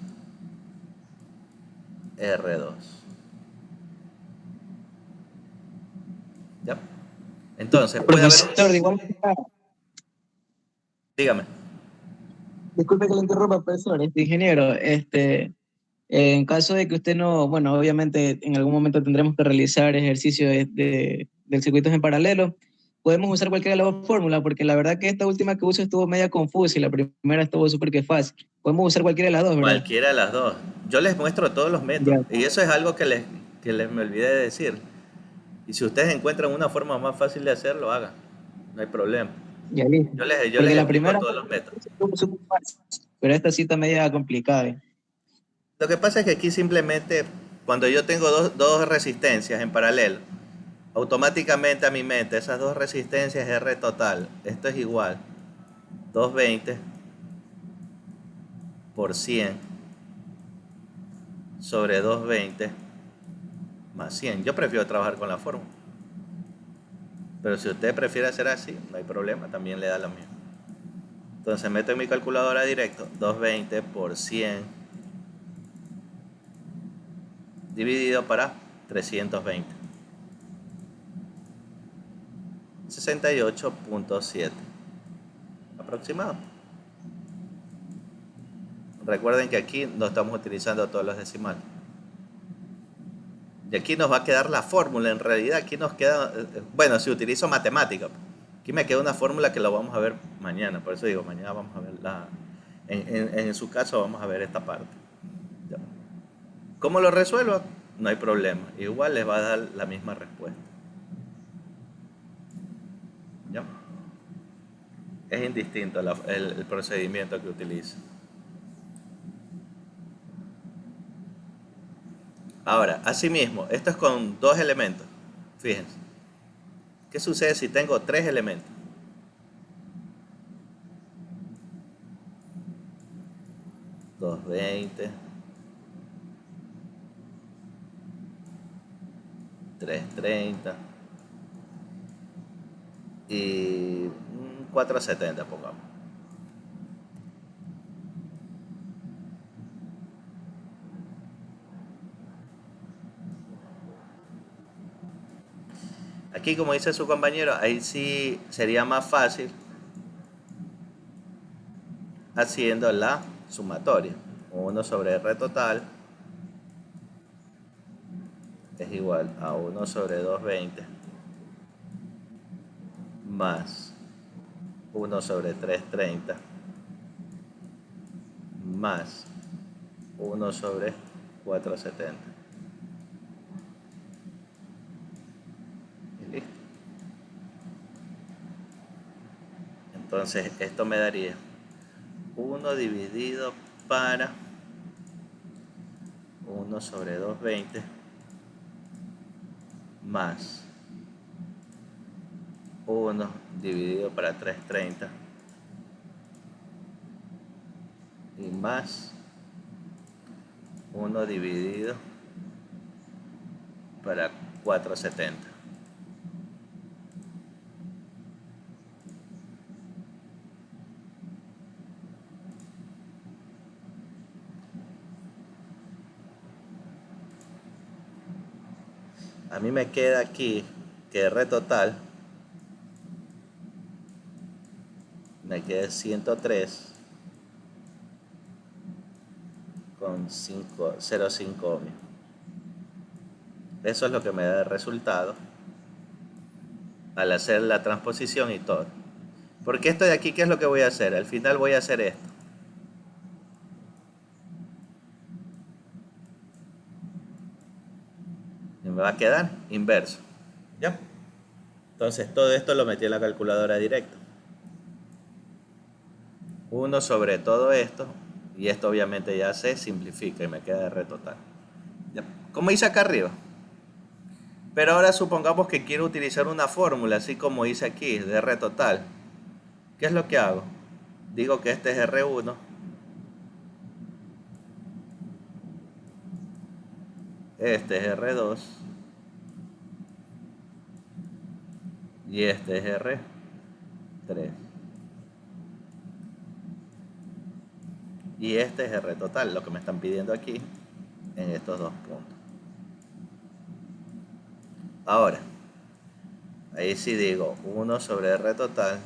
R2. ¿Ya? Entonces, puede haber...
Profesor, de igual manera,
Dígame.
disculpe que le interrumpa, profesor, ingeniero, en caso de que usted no, bueno, obviamente en algún momento tendremos que realizar ejercicios del circuito en paralelo, podemos usar cualquiera de las dos fórmulas, porque la verdad que esta última que uso estuvo media confusa y la primera estuvo súper que fácil. Podemos usar cualquiera de las dos, ¿verdad?
Cualquiera de las dos. Yo les muestro todos los métodos.
Ya.
Y eso es algo que les me olvidé de decir. Y si ustedes encuentran una forma más fácil de hacerlo, hagan. No hay problema.
Ya listo.
Yo les
Porque
explico
la primera
todos los métodos.
estuvo súper fácil, pero esta sí está media complicada.
Lo que pasa es que aquí simplemente, cuando yo tengo dos resistencias en paralelo, automáticamente a mi mente esas dos resistencias es R total. Esto es igual 220 por 100 sobre 220 más 100. Yo prefiero trabajar con la fórmula. Pero si usted prefiere hacer así, no hay problema, también le da lo mismo. Entonces meto en mi calculadora directo 220 por 100 dividido para 320. 68.7 aproximado. Recuerden que aquí no estamos utilizando todos los decimales. Y aquí nos va a quedar la fórmula. En realidad aquí nos queda, bueno, si utilizo matemática, aquí me queda una fórmula que la vamos a ver mañana. Por eso digo, mañana vamos a ver en su caso vamos a ver esta parte. ¿Ya? ¿Cómo lo resuelvo? No hay problema. Igual les va a dar la misma respuesta. ¿Ya? Es indistinto el procedimiento que utiliza. Ahora, asimismo, esto es con dos elementos. Fíjense. ¿Qué sucede si tengo tres elementos? $2.20, 3.30 y 4.70, pongamos. Aquí, como dice su compañero, ahí sí sería más fácil haciendo la sumatoria. 1 sobre R total es igual a 1 sobre 220 más 1 sobre 330 más 1 sobre 470. Y listo. Entonces esto me daría 1 dividido para 1 sobre 220 más 1 dividido para 330 y más 1 dividido para 470. A mí me queda aquí que R total me queda 103 con 0,5 ohmios. Eso es lo que me da el resultado al hacer la transposición y todo. Porque esto de aquí, ¿qué es lo que voy a hacer? Al final voy a hacer esto. me va a quedar inverso. ¿Ya? Entonces todo esto lo metí en la calculadora directa. 1 sobre todo esto, y esto obviamente ya se simplifica y me queda R total. ¿Ya? Como hice acá arriba. Pero ahora supongamos que quiero utilizar una fórmula, así como hice aquí, de R total. ¿Qué es lo que hago? Digo que este es R1. Este es R2. Y este es R3. Y este es R total, lo que me están pidiendo aquí en estos dos puntos. Ahora, ahí sí digo 1 sobre R total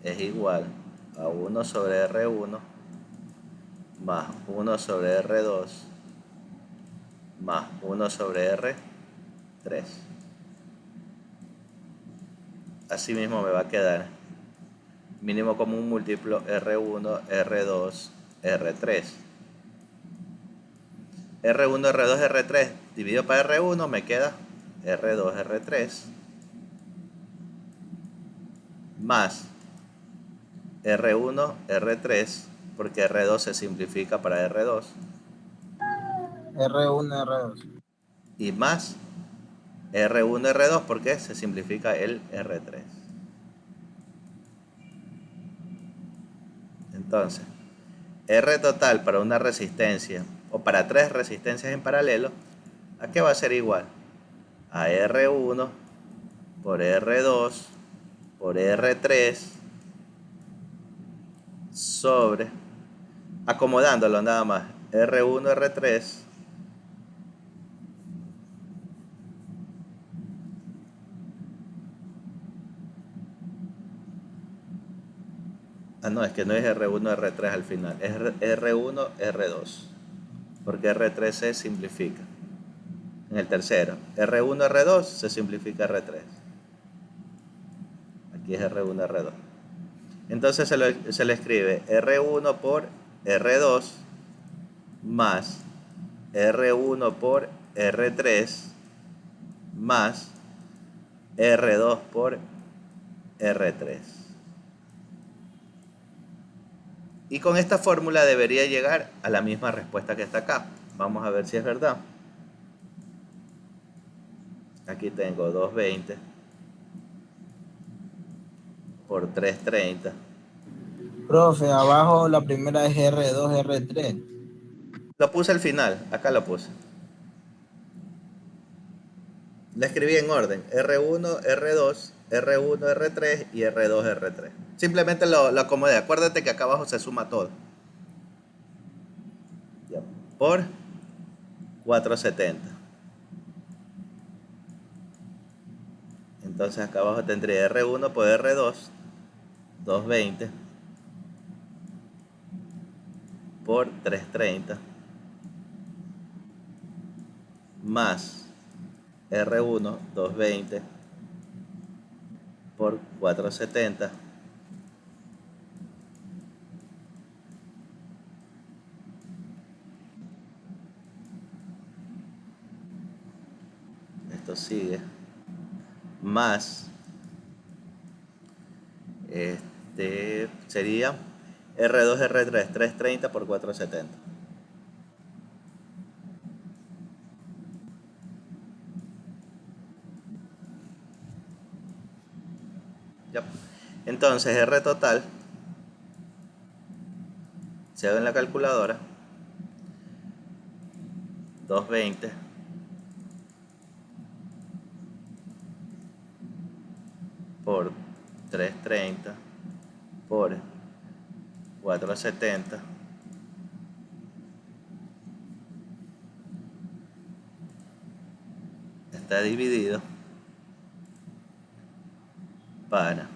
es igual a 1 sobre R1 más 1 sobre R2 más 1 sobre R3. Así mismo me va a quedar mínimo común múltiplo R1, R2, R3. R1, R2, R3 dividido para R1 me queda R2, R3 más R1, R3 porque R2 se simplifica para R2
R1, R2.
y más R1, R2 porque se simplifica el R3. Entonces, R total para una resistencia o para tres resistencias en paralelo, ¿a qué va a ser igual? A R1 por R2 por R3 sobre, acomodándolo nada más, R1, R3 no, es que no es R1, R3 al final, es R1, R2 porque R3 se simplifica en el tercero. R1, R2 se simplifica R3. Aquí es R1, R2. Entonces se le escribe R1 por R2 más R1 por R3 más R2 por R3. Y con esta fórmula debería llegar a la misma respuesta que está acá. Vamos a ver si es verdad. Aquí tengo 220 por 330.
Profe, abajo la primera es R2, R3.
Lo puse al final, acá lo puse. La escribí en orden, R1, R2, R1, R3 y R2, R3. Simplemente lo acomodé. Acuérdate que acá abajo se suma todo. Ya. Por 470. Entonces acá abajo tendría R1 por R2, 220 por 330 más R1, 220 por 470 esto sigue más sería R2, R3, 330 por 470. Ya. Entonces R total se hago en la calculadora 220 por 330 por 470 está dividido para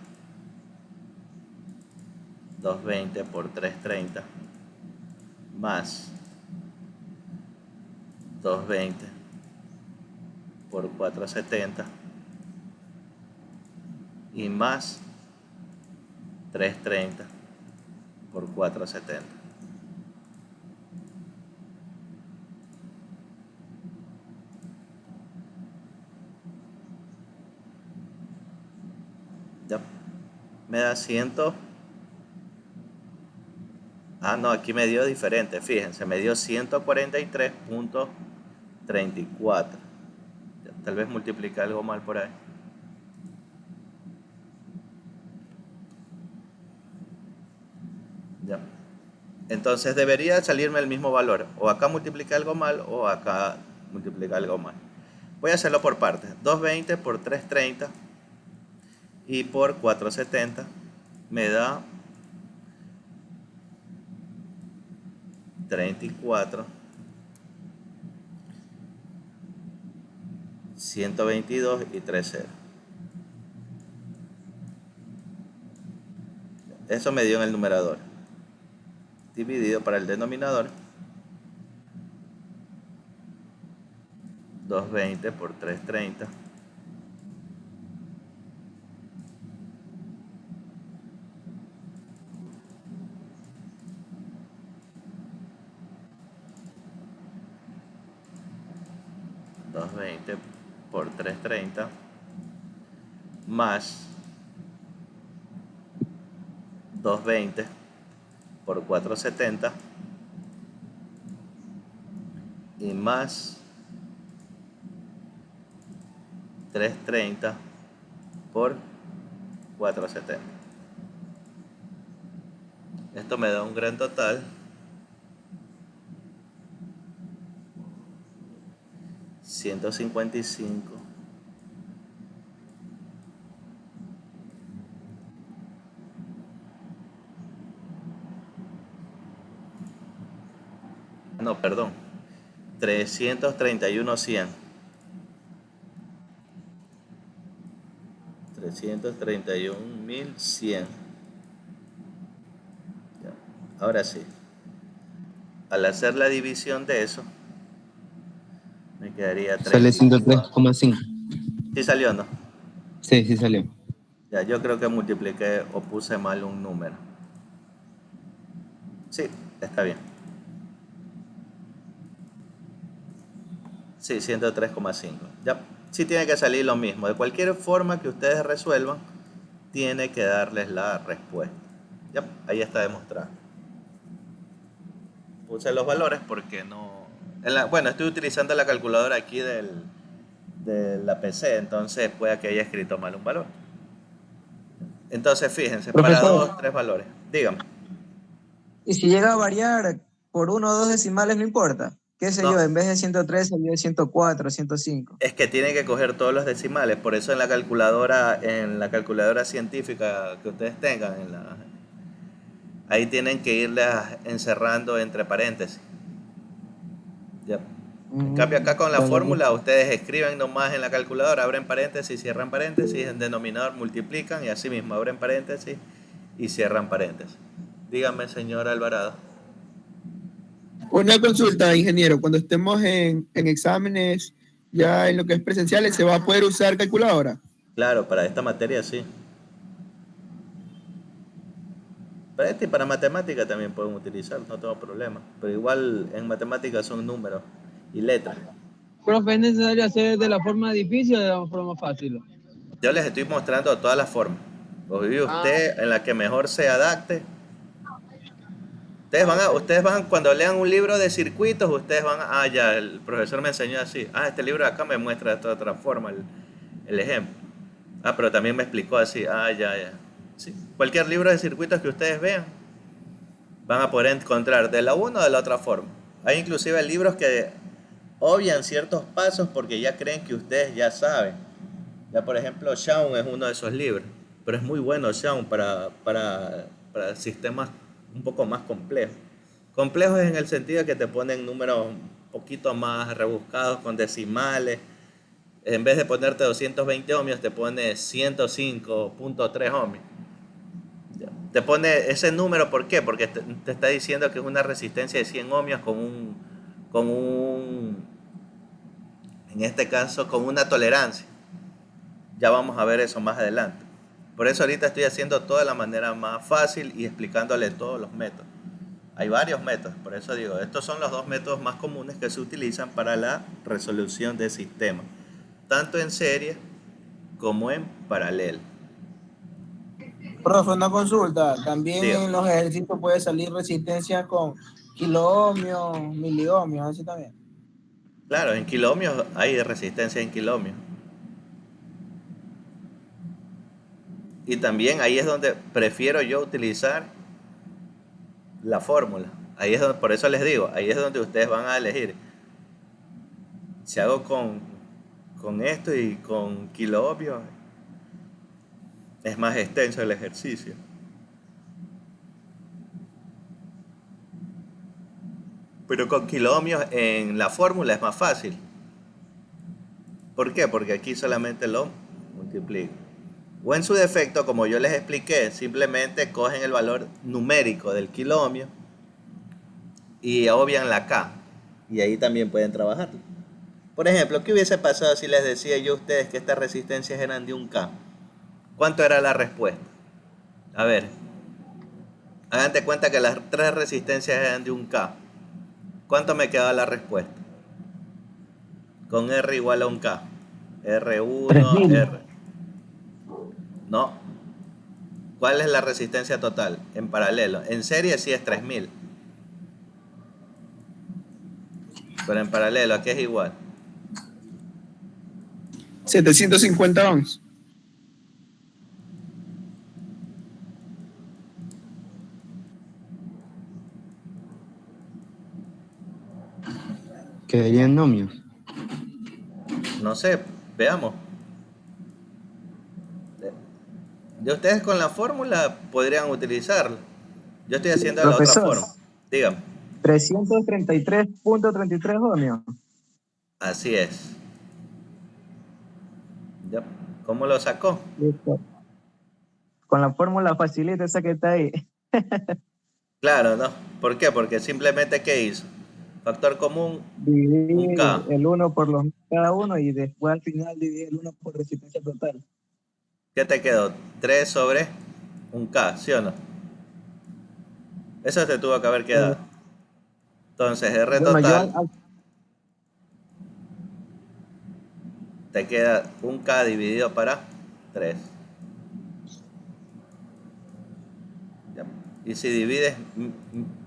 220 por 330 más 220 por 470 y más 330 por 470. me da 100. Ah, no, aquí me dio diferente, fíjense, me dio 143.34. Tal vez multiplique algo mal por ahí. Ya. Entonces debería salirme el mismo valor. O acá multiplica algo mal o acá multiplica algo mal. Voy a hacerlo por partes. 220 por 330 y por 470 me da 34, 122 y 30. Eso me dio en el numerador. Dividido para el denominador. 220 por 330. Por 330 más 220 por 470 y más 330 por 470. Esto me da un gran total 155. No, perdón. 331.100. 331.100. Ahora sí. Al hacer la división de eso, me quedaría
Sale 103,5.
¿Sí salió o no?
Sí, sí salió.
Ya, yo creo que multipliqué o puse mal un número. Sí, está bien. Sí, 103,5. Ya, sí tiene que salir lo mismo. De cualquier forma que ustedes resuelvan, tiene que darles la respuesta. Ya, ahí está demostrado. Puse los valores porque no... bueno, estoy utilizando la calculadora aquí de la PC, entonces puede que haya escrito mal un valor. Entonces, fíjense, para
Profesor.
2, 3 valores. Dígame.
Y si llega a variar por 1 o 2 decimales, no importa. ¿Qué sé
No.
yo? En vez de 103 salió de 104, 105.
Es que tienen que coger todos los decimales, por eso en la calculadora científica que ustedes tengan, ahí tienen que irlas encerrando entre paréntesis. Ya. En cambio acá con la fórmula ustedes escriben nomás en la calculadora, abren paréntesis, cierran paréntesis, en denominador multiplican y así mismo abren paréntesis y cierran paréntesis. Dígame, señor Alvarado.
Una consulta, ingeniero. Cuando estemos en exámenes, ya en lo que es presenciales, ¿se va a poder usar calculadora?
Claro, para esta materia sí. Para esta y para matemática también pueden utilizar, no tengo problema. Pero igual en matemáticas son números y letras.
Profe, ¿es necesario hacer de la forma difícil o de la forma fácil?
Yo les estoy mostrando todas las formas. Vive usted en la que mejor se adapte. Ustedes van, cuando lean un libro de circuitos, ustedes van, ya, el profesor me enseñó así. Este libro de acá me muestra de otra forma el ejemplo. Pero también me explicó así. Ya. Sí. Cualquier libro de circuitos que ustedes vean, van a poder encontrar de la una o de la otra forma. Hay inclusive libros que obvian ciertos pasos porque ya creen que ustedes ya saben. Ya, por ejemplo, Shaun es uno de esos libros, pero es muy bueno Shaun para sistemas un poco más complejos. Complejos en el sentido de que te ponen números un poquito más rebuscados con decimales. En vez de ponerte 220 ohmios, te pone 105.3 ohmios. Te pone ese número, ¿por qué? Porque te está diciendo que es una resistencia de 100 ohmios en este caso, con una tolerancia. Ya vamos a ver eso más adelante. Por eso ahorita estoy haciendo todo de la manera más fácil y explicándole todos los métodos. Hay varios métodos, por eso digo, estos son los dos métodos más comunes que se utilizan para la resolución de sistemas, tanto en serie como en paralelo.
Profe, una consulta. También
Sí.
en los ejercicios puede salir resistencia con kiloohmios, miliohmios, así también.
Claro, en kiloohmios hay resistencia en kiloohmios. Y también ahí es donde prefiero yo utilizar la fórmula. Ahí es donde, por eso les digo, ahí es donde ustedes van a elegir. Si hago con esto y con kiloohmios, es más extenso el ejercicio. Pero con kiloohmios en la fórmula es más fácil. ¿Por qué? Porque aquí solamente lo multiplico. O en su defecto, como yo les expliqué, simplemente cogen el valor numérico del kiloohmio y obvian la K. Y ahí también pueden trabajar. Por ejemplo, ¿qué hubiese pasado si les decía yo a ustedes que estas resistencias eran de un K? ¿Cuánto era la respuesta? A ver, hagan de cuenta que las tres resistencias eran de un K. ¿Cuánto me quedaba la respuesta? Con R igual a un K. R1,
3000.
R. No. ¿Cuál es la resistencia total? En paralelo. En serie sí es 3000. Pero en paralelo, ¿a qué es igual?
750 ohms.
Quedarían ohmios.
No sé, veamos. De ustedes con la fórmula podrían utilizarla. Yo estoy haciendo la otra
Profesor.
forma. Dígame.
333.33 ohmios.
Así es. Ya. ¿Cómo lo sacó?
Listo. Con la fórmula facilita esa que está ahí.
Claro, ¿no? ¿Por qué? Porque simplemente, ¿qué hizo? Factor común, un
Dividir
K.
el 1 por los cada uno y después al final dividir el 1 por resistencia total.
¿Qué te quedó? 3 sobre un K, ¿sí o no? Eso te tuvo que haber quedado. Entonces, R
Bueno,
total
yo
te queda un K dividido para 3. Ya. Y si divides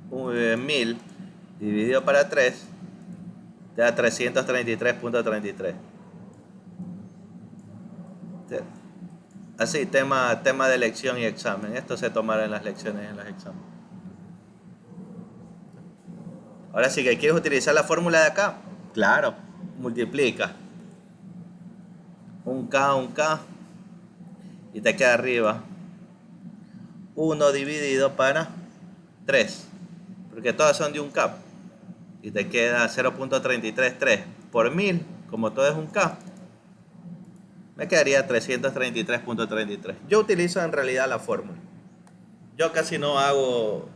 1000 dividido para 3, te da 333.33. Así, tema de lección y examen. Esto se tomará en las lecciones y en los exámenes. Ahora sí que quieres utilizar la fórmula de acá. Claro, multiplica. Un K. Y te queda arriba 1 dividido para 3. Porque todas son de un K. Y te queda 0.333 por 1000. Como todo es un K, me quedaría 333.33. Yo utilizo en realidad la fórmula. Yo casi no hago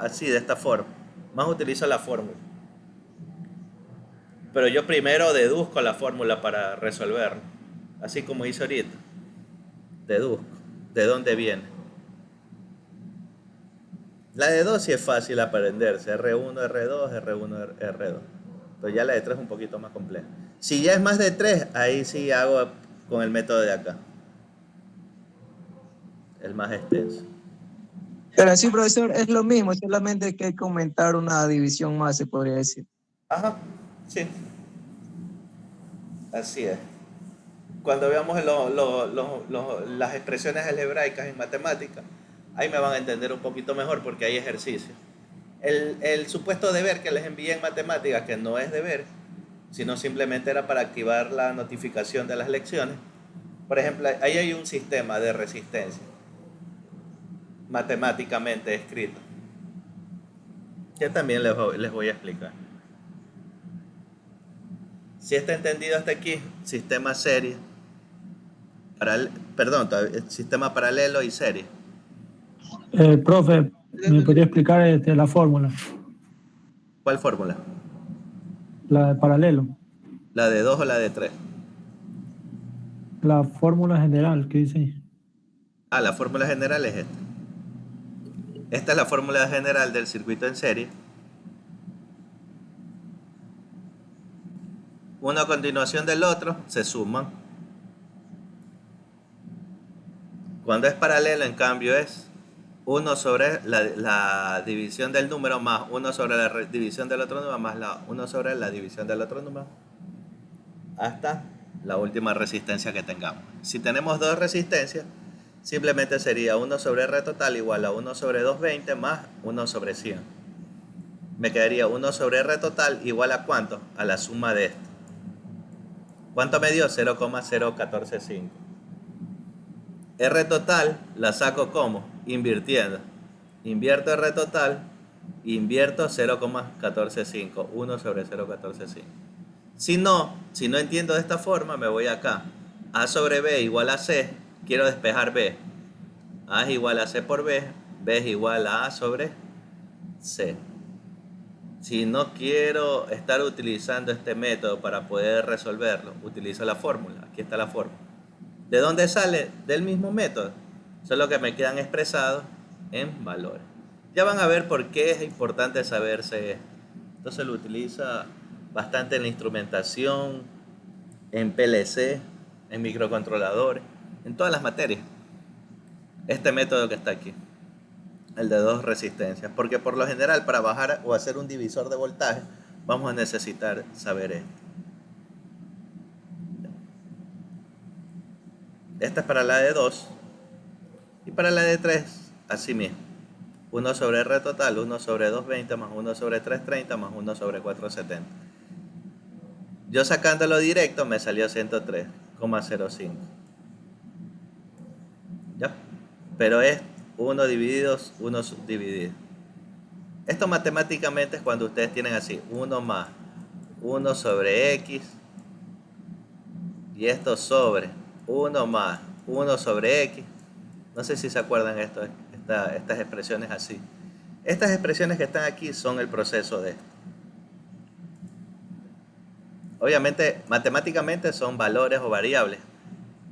así, de esta forma. Más utilizo la fórmula. Pero yo primero deduzco la fórmula para resolverlo. Así como hice ahorita. Deduzco. ¿De dónde viene? La de 2 sí es fácil aprenderse. R1, R2, R1, R2. Pero ya la de 3 es un poquito más compleja. Si ya es más de 3, ahí sí hago con el método de acá. El más extenso.
Pero sí, profesor, es lo mismo, solamente que hay que aumentar una división más, se podría decir.
Ajá, sí. Así es. Cuando veamos las expresiones algebraicas en matemáticas, ahí me van a entender un poquito mejor porque hay ejercicios. El supuesto deber que les envié en matemáticas, que no es deber, sino simplemente era para activar la notificación de las lecciones. Por ejemplo, ahí hay un sistema de resistencia matemáticamente escrito, que también les voy a explicar. Si está entendido hasta aquí, sistema serie, sistema paralelo y serie.
Profe, ¿me podría explicar la fórmula?
¿Cuál fórmula?
La de paralelo.
¿La de 2 o la de 3?
La fórmula general que dice ahí.
La fórmula general es esta. Esta es la fórmula general del circuito en serie. Uno a continuación del otro se suman. Cuando es paralelo, en cambio, es 1 sobre la división del número más 1 sobre la división del otro número más 1 sobre la división del otro número hasta la última resistencia que tengamos. Si tenemos dos resistencias, simplemente sería 1 sobre R total igual a 1 sobre 220 más 1 sobre 100. Me quedaría 1 sobre R total igual a ¿cuánto? A la suma de esto. ¿Cuánto me dio? 0,0145. R total la saco como invirtiendo. Invierto R total, invierto 0,145, 1 sobre 0,145. Si no entiendo de esta forma, me voy acá. A sobre B igual a C, quiero despejar B. A es igual a C por B, B es igual a sobre C. Si no quiero estar utilizando este método para poder resolverlo, utilizo la fórmula. Aquí está la fórmula. ¿De dónde sale? Del mismo método. Solo que me quedan expresados en valores. Ya van a ver por qué es importante saberse esto. Entonces lo utiliza bastante en la instrumentación, en PLC, en microcontroladores, en todas las materias. Este método que está aquí, el de dos resistencias. Porque por lo general para bajar o hacer un divisor de voltaje vamos a necesitar saber esto. Esta es para la de 2 y para la de 3 así mismo. 1 sobre R total, 1 sobre 220 más 1 sobre 330 más 1 sobre 470. Yo sacándolo directo me salió 103,05. ¿Ya? Pero es 1 dividido, 1 subdividido. Esto matemáticamente es cuando ustedes tienen así, 1 más 1 sobre X y esto sobre 1 más 1 sobre X. No sé si se acuerdan estas expresiones así. Estas expresiones que están aquí son el proceso de esto. Obviamente, matemáticamente son valores o variables.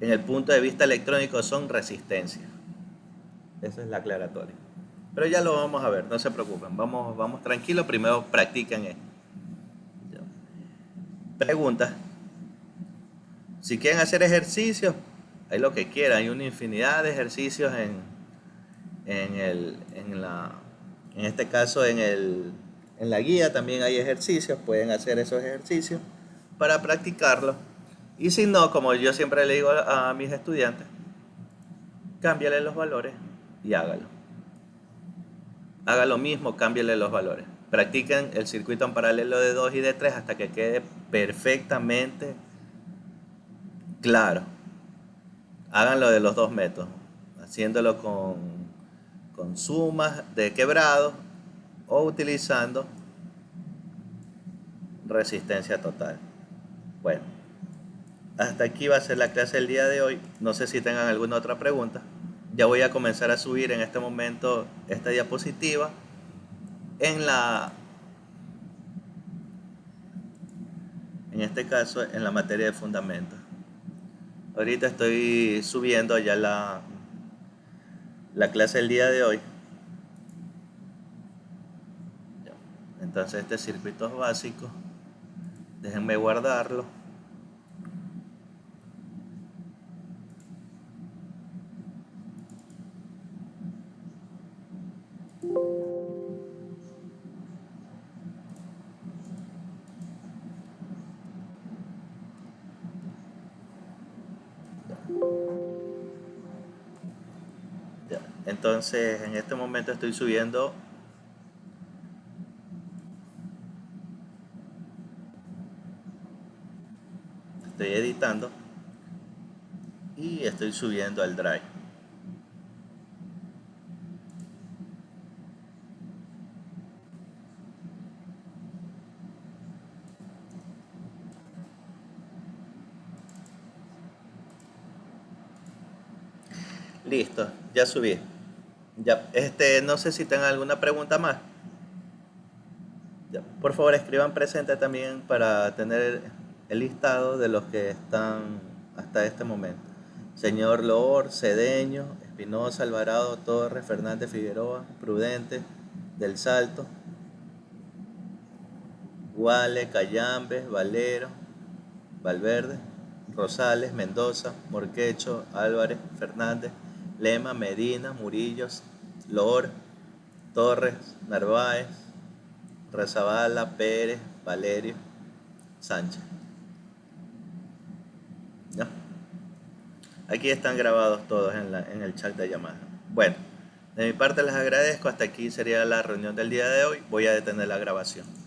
En el punto de vista electrónico son resistencias. Esa es la aclaratoria. Pero ya lo vamos a ver, no se preocupen. Vamos tranquilos, primero practiquen esto. Preguntas. Si quieren hacer ejercicios, hay lo que quieran. Hay una infinidad de ejercicios en este caso en la guía también hay ejercicios. Pueden hacer esos ejercicios para practicarlo. Y si no, como yo siempre le digo a mis estudiantes, cámbiale los valores y hágalo. Haga lo mismo, cámbiale los valores. Practiquen el circuito en paralelo de 2 y de 3 hasta que quede perfectamente claro. Háganlo de los dos métodos, haciéndolo con sumas de quebrados o utilizando resistencia total. Bueno, hasta aquí va a ser la clase del día de hoy. No sé si tengan alguna otra pregunta. Ya voy a comenzar a subir en este momento esta diapositiva en este caso en la materia de fundamentos. Ahorita estoy subiendo ya la clase del día de hoy. Entonces este circuito es básico. Déjenme guardarlo. Entonces en este momento estoy subiendo estoy editando y estoy subiendo al Drive. Listo, ya subí. Ya, no sé si tengan alguna pregunta más. Ya, por favor escriban presente también para tener el listado de los que están hasta este momento. Señor Loor, Cedeño, Espinosa, Alvarado, Torres, Fernández, Figueroa, Prudente, Del Salto, Guale, Cayambes, Valero, Valverde, Rosales, Mendoza, Morquecho, Álvarez, Fernández, Lema, Medina, Murillos, Lor, Torres, Narváez, Rezabala, Pérez, Valerio, Sánchez. ¿Ya? Aquí están grabados todos en el chat de llamada. Bueno, de mi parte les agradezco. Hasta aquí sería la reunión del día de hoy. Voy a detener la grabación.